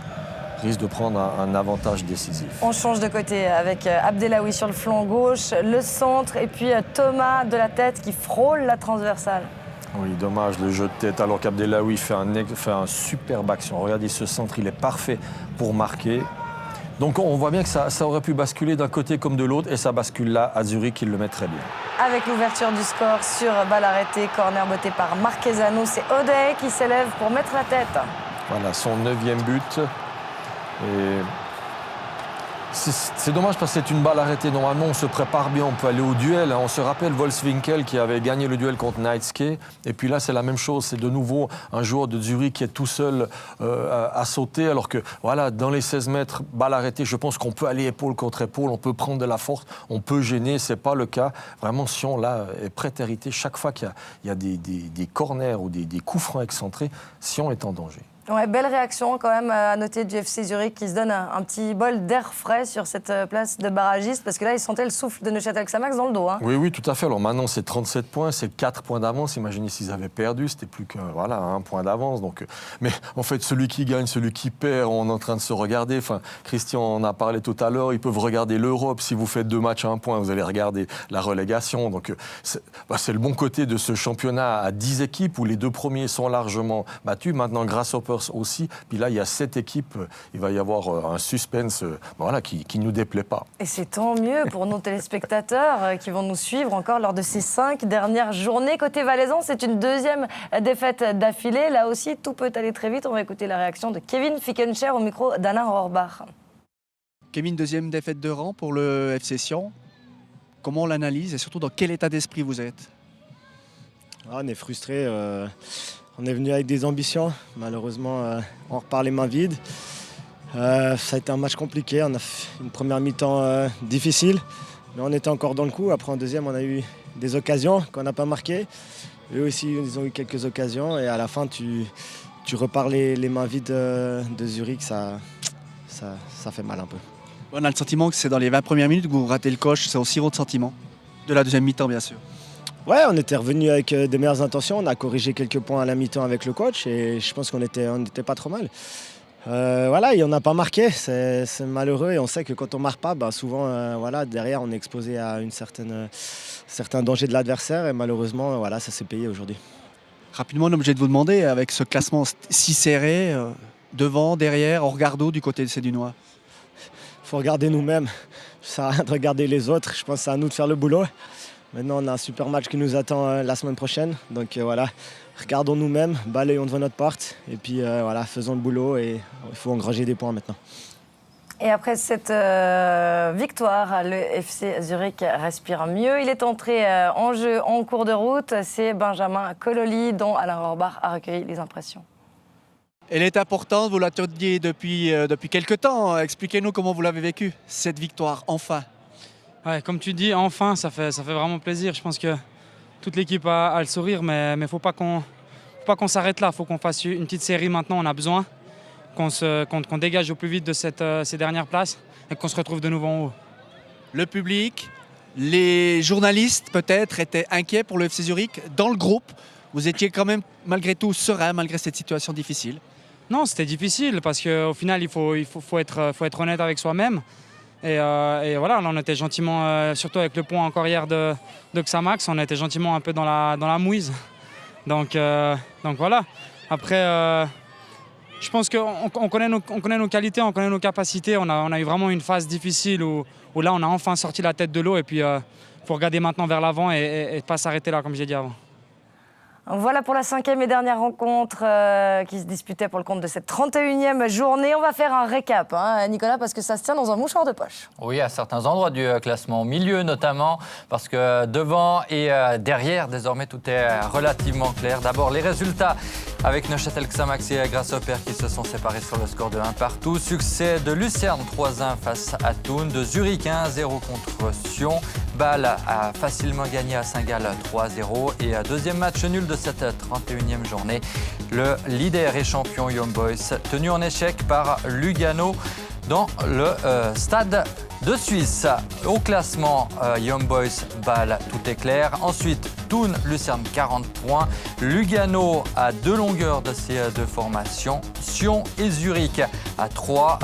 risque de prendre un avantage décisif. On change de côté avec Abdelawi sur le flanc gauche, le centre et puis Thomas de la tête qui frôle la transversale. Oui, dommage le jeu de tête alors qu'Abdelawi fait un superbe action. Regardez ce centre, il est parfait pour marquer. Donc on voit bien que ça aurait pu basculer d'un côté comme de l'autre et ça bascule là à Zurich, il le met très bien. Avec l'ouverture du score sur balle arrêtée, corner botté par Marquezano, c'est O'Day qui s'élève pour mettre la tête. Voilà, son 9e but. Et c'est dommage parce que c'est une balle arrêtée. Normalement, on se prépare bien, on peut aller au duel. On se rappelle Wolfswinkel qui avait gagné le duel contre Neitske. Et puis là, c'est la même chose. C'est de nouveau un joueur de Zurich qui est tout seul à sauter. Alors que, voilà, dans les 16 mètres, balle arrêtée, je pense qu'on peut aller épaule contre épaule, on peut prendre de la force, on peut gêner. Ce n'est pas le cas. Vraiment, Sion, là, est prétérité. Chaque fois qu'il y a des corners ou des coups francs excentrés, Sion est en danger. Ouais, belle réaction quand même à noter du FC Zurich qui se donne un petit bol d'air frais sur cette place de barragiste parce que là, ils sentaient le souffle de Neuchâtel Xamax dans le dos. Hein. Oui, tout à fait. Alors maintenant, c'est 37 points, c'est 4 points d'avance. Imaginez s'ils avaient perdu, c'était plus qu'un point d'avance. Donc, mais en fait, celui qui gagne, celui qui perd, on est en train de se regarder. Enfin, Christian en a parlé tout à l'heure, ils peuvent regarder l'Europe. Si vous faites 2 matchs à 1 point, vous allez regarder la relégation. Donc, c'est le bon côté de ce championnat à 10 équipes où les 2 premiers sont largement battus. Maintenant, Grasshoppers aussi. Puis là, il y a 7 équipes. Il va y avoir un suspense qui ne nous déplaît pas. Et c'est tant mieux pour nos téléspectateurs qui vont nous suivre encore lors de ces 5 dernières journées. Côté valaisan, c'est une 2e défaite d'affilée. Là aussi, tout peut aller très vite. On va écouter la réaction de Kevin Fickencher au micro d'Alain Rohrbach. Kevin, 2e défaite de rang pour le FC Sion. Comment on l'analyse et surtout dans quel état d'esprit vous êtes? On est frustré. On est venu avec des ambitions. Malheureusement, on repart les mains vides. Ça a été un match compliqué. On a fait une première mi-temps difficile, mais on était encore dans le coup. Après, en deuxième, on a eu des occasions qu'on n'a pas marquées. Eux aussi, ils ont eu quelques occasions. Et à la fin, tu repars les mains vides de Zurich. Ça fait mal un peu. On a le sentiment que c'est dans les 20 premières minutes que vous ratez le coche. C'est aussi votre sentiment de la deuxième mi-temps, bien sûr. Ouais, on était revenu avec des meilleures intentions. On a corrigé quelques points à la mi-temps avec le coach et je pense qu'on était pas trop mal. Voilà, et on n'a pas marqué, c'est malheureux et on sait que quand on ne marque pas, souvent derrière on est exposé à un certain danger de l'adversaire et malheureusement ça s'est payé aujourd'hui. Rapidement, on est obligé de vous demander, avec ce classement si serré, devant, derrière, on regarde où du côté de Sédunois? Il faut regarder nous-mêmes, ça sert à rien de regarder les autres, je pense que c'est à nous de faire le boulot. Maintenant, on a un super match qui nous attend la semaine prochaine. Donc regardons nous-mêmes, balayons devant notre porte. Et puis faisons le boulot et il faut engranger des points maintenant. Et après cette victoire, le FC Zurich respire mieux. Il est entré en jeu en cours de route. C'est Benjamin Cololi dont Alain Rohrbach a recueilli les impressions. Elle est importante, vous l'attendiez depuis quelques temps. Expliquez-nous comment vous l'avez vécu, cette victoire, enfin. Ouais, comme tu dis, enfin, ça fait vraiment plaisir. Je pense que toute l'équipe a le sourire, mais il ne faut pas qu'on s'arrête là. Il faut qu'on fasse une petite série maintenant. On a besoin qu'on dégage au plus vite de ces dernières places et qu'on se retrouve de nouveau en haut. Le public, les journalistes peut-être étaient inquiets pour le FC Zurich. Dans le groupe, vous étiez quand même malgré tout serein, malgré cette situation difficile. Non, c'était difficile parce qu'au final, il faut être honnête avec soi-même. Et voilà, là, on était gentiment, surtout avec le point encore hier de Xamax, on était gentiment un peu dans la mouise. Donc voilà. Après, je pense qu'on connaît nos qualités, on connaît nos capacités. On a eu vraiment une phase difficile où là, on a enfin sorti la tête de l'eau. Et puis, il faut regarder maintenant vers l'avant et ne pas s'arrêter là, comme j'ai dit avant. Voilà pour la 5e et dernière rencontre qui se disputait pour le compte de cette 31e journée. On va faire un récap, hein, Nicolas, parce que ça se tient dans un mouchoir de poche. Oui, à certains endroits du classement, au milieu notamment, parce que devant et derrière, désormais, tout est relativement clair. D'abord, les résultats avec Neuchâtel Xamax et Grasshopper qui se sont séparés sur le score de 1 partout. Succès de Lucerne 3-1 face à Thun, de Zurich 1-0 contre Sion. Bâle a facilement gagné à Saint-Gall 3-0 et deuxième match nul de cette 31e journée. Le leader et champion Young Boys tenu en échec par Lugano dans le stade de Suisse. Au classement, Young Boys, Bâle, tout est clair. Ensuite, Thun, Lucerne, 40 points. Lugano à 2 longueurs de ces deux formations. Sion et Zurich à 3.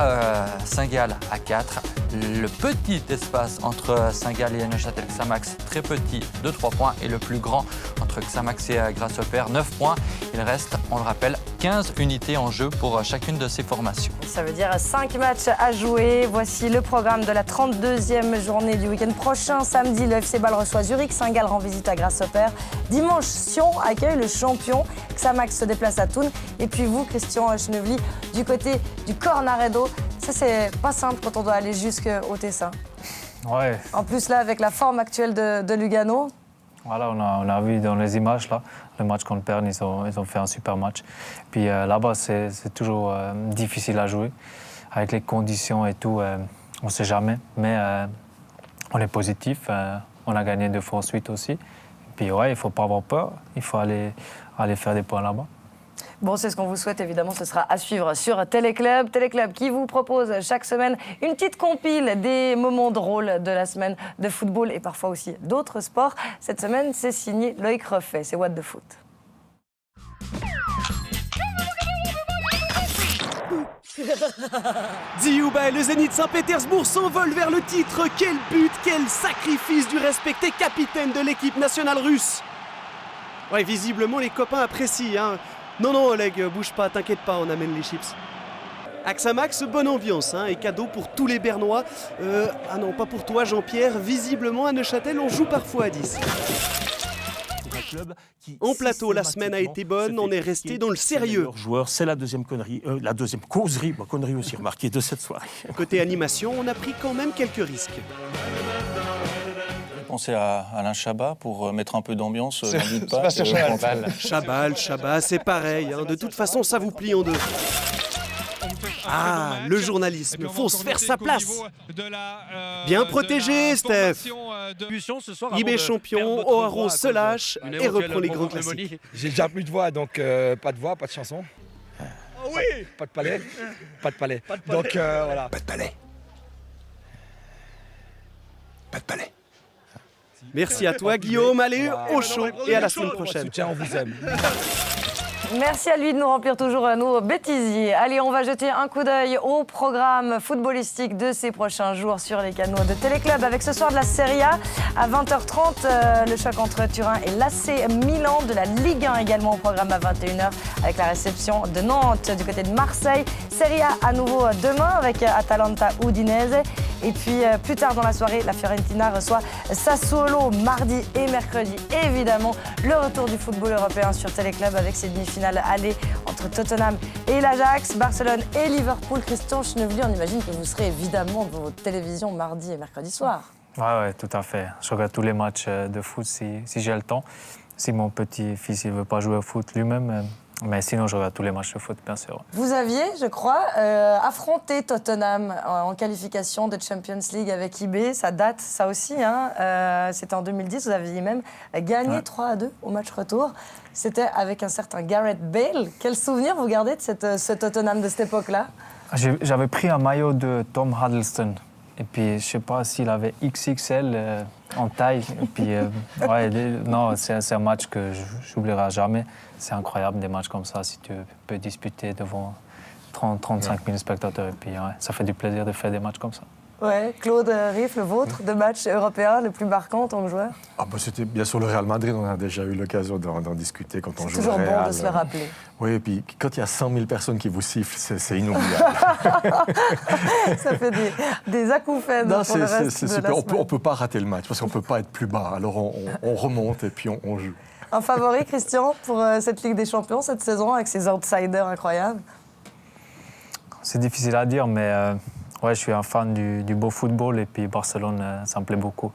Saint-Gall à 4. Le petit espace entre Saint-Gall et Neuchâtel Xamax, très petit, de 3 points. Et le plus grand entre Xamax et Grasshopper, 9 points. Il reste, on le rappelle, 15 unités en jeu pour chacune de ces formations. Ça veut dire 5 matchs à jouer. Voici le programme de la 32e journée du week-end prochain. Samedi, le FC Bâle reçoit Zurich. Saint-Gall rend visite à Grasshopper. Dimanche, Sion accueille le champion. Xamax se déplace à Thun. Et puis vous, Christian Chenevely, du côté du Cornaredo. Ça, c'est pas simple quand on doit aller jusqu'au Tessin. Ouais. En plus, là, avec la forme actuelle de Lugano. Voilà, on a vu dans les images, là, le match contre Berne, ils ont fait un super match. Puis là-bas, c'est toujours difficile à jouer. Avec les conditions et tout, on ne sait jamais. Mais on est positif. On a gagné 2 fois ensuite aussi. Puis ouais, il ne faut pas avoir peur. Il faut aller faire des points là-bas. Bon, c'est ce qu'on vous souhaite, évidemment, ce sera à suivre sur Téléclub. Téléclub qui vous propose chaque semaine une petite compile des moments drôles de la semaine de football et parfois aussi d'autres sports. Cette semaine, c'est signé Loïc Refait, c'est What the Foot. Dzyuba et le Zénith Saint-Pétersbourg s'envolent vers le titre. Quel but, quel sacrifice du respecté capitaine de l'équipe nationale russe. Ouais, visiblement, les copains apprécient, hein. Non, Oleg, bouge pas, t'inquiète pas, on amène les chips. À Xamax, bonne ambiance, hein, et cadeau pour tous les Bernois. Ah non, pas pour toi, Jean-Pierre. Visiblement, à Neuchâtel, on joue parfois à 10. En plateau, la semaine a été bonne, on est resté dans le sérieux. C'est la deuxième connerie, la deuxième causerie, connerie aussi remarquée de cette soirée. Côté animation, on a pris quand même quelques risques. Pensez à Alain Chabat pour mettre un peu d'ambiance dans le but. Chabat, c'est pareil. Hein. De toute façon, ça vous plie en deux. Ah, le journalisme, faut se faire sa place. Bien protégé, Steph. IB champion, Oaro se lâche et reprend les grands classiques. J'ai déjà plus de voix, donc pas de voix, pas de chanson. Oui. Pas de palais. Pas de palais. Donc voilà. Pas de palais. Pas de palais. Merci à toi, Guillaume. Allez, au chaud et à la semaine prochaine. Tiens, on vous aime. Merci à lui de nous remplir toujours nos bêtisiers. Allez, on va jeter un coup d'œil au programme footballistique de ces prochains jours sur les canaux de Téléclub. Avec ce soir de la Serie A, à 20h30, le choc entre Turin et l'AC Milan. De la Ligue 1 également au programme à 21h avec la réception de Nantes du côté de Marseille. Serie A à nouveau demain avec Atalanta Udinese. Et puis plus tard dans la soirée, la Fiorentina reçoit Sassuolo mardi et mercredi. Évidemment, le retour du football européen sur Téléclub avec ses demi-finales aller entre Tottenham et l'Ajax, Barcelone et Liverpool. Christian Chenevely, on imagine que vous serez évidemment devant votre télévision mardi et mercredi soir. Ouais, tout à fait. Je regarde tous les matchs de foot si j'ai le temps. Si mon petit-fils ne veut pas jouer au foot lui-même, mais sinon je regarde tous les matchs de foot, bien sûr. Vous aviez, je crois, affronté Tottenham en qualification de Champions League avec IB. Ça date, ça aussi. Hein. C'était en 2010. Vous aviez même gagné 3-2 au match retour. C'était avec un certain Gareth Bale. Quel souvenir vous gardez de ce Tottenham de cette époque-là? J'avais pris un maillot de Tom Huddleston. Et puis, je ne sais pas s'il avait XXL en taille. Et puis, non, c'est un match que je n'oublierai jamais. C'est incroyable, des matchs comme ça, si tu peux disputer devant 30-35 000 spectateurs. Et puis, ça fait du plaisir de faire des matchs comme ça. Ouais, Claude Riff, le vôtre, de match européen le plus marquant en tant que joueur? C'était bien sûr le Real Madrid, on a déjà eu l'occasion d'en discuter quand on joue au Real. C'est toujours bon de se le rappeler. Oui, et puis quand il y a 100 000 personnes qui vous sifflent, c'est inoubliable. Ça fait des acouphènes pour le reste de la semaine. On ne peut pas rater le match, parce qu'on ne peut pas être plus bas. Alors on remonte et puis on joue. Un favori, Christian, pour cette Ligue des Champions cette saison, avec ces outsiders incroyables? C'est difficile à dire, mais ouais, je suis un fan du beau football et puis Barcelone, ça me plaît beaucoup.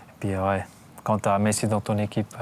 Et puis ouais, quand tu as Messi dans ton équipe...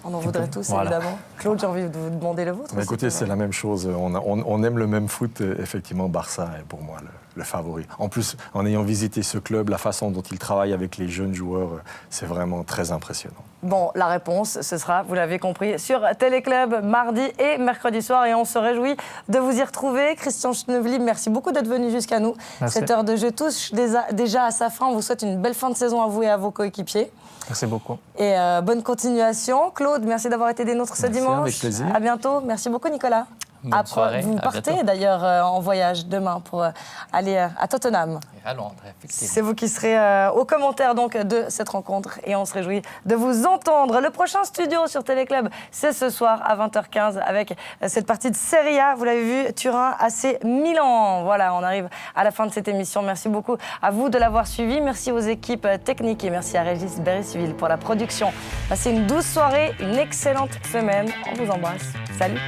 On en voudrait tous, voilà. Évidemment. Claude, j'ai envie de vous demander le vôtre. Mais écoutez, c'est la même chose. On aime le même foot. Effectivement, Barça est pour moi le favori. En plus, en ayant visité ce club, la façon dont il travaille avec les jeunes joueurs, c'est vraiment très impressionnant. Bon, la réponse, ce sera, vous l'avez compris, sur Téléclub mardi et mercredi soir. Et on se réjouit de vous y retrouver. Christian Schnevely, merci beaucoup d'être venu jusqu'à nous. Merci. Cette heure de jeu touche déjà à sa fin. On vous souhaite une belle fin de saison à vous et à vos coéquipiers. Merci beaucoup. Et bonne continuation. Claude, merci d'avoir été des nôtres ce dimanche. Avec plaisir. À bientôt. Merci beaucoup, Nicolas. Bonne soirée, vous à partez bientôt. d'ailleurs en voyage demain pour aller à Tottenham. Et à Londres, effectivement. C'est vous qui serez aux commentaires donc, de cette rencontre et on se réjouit de vous entendre. Le prochain studio sur Téléclub, c'est ce soir à 20h15 avec cette partie de Serie A. Vous l'avez vu, Turin, AC Milan. Voilà, on arrive à la fin de cette émission. Merci beaucoup à vous de l'avoir suivi. Merci aux équipes techniques et merci à Régis Berry-Civil pour la production. Passez une douce soirée, une excellente semaine. On vous embrasse. Salut.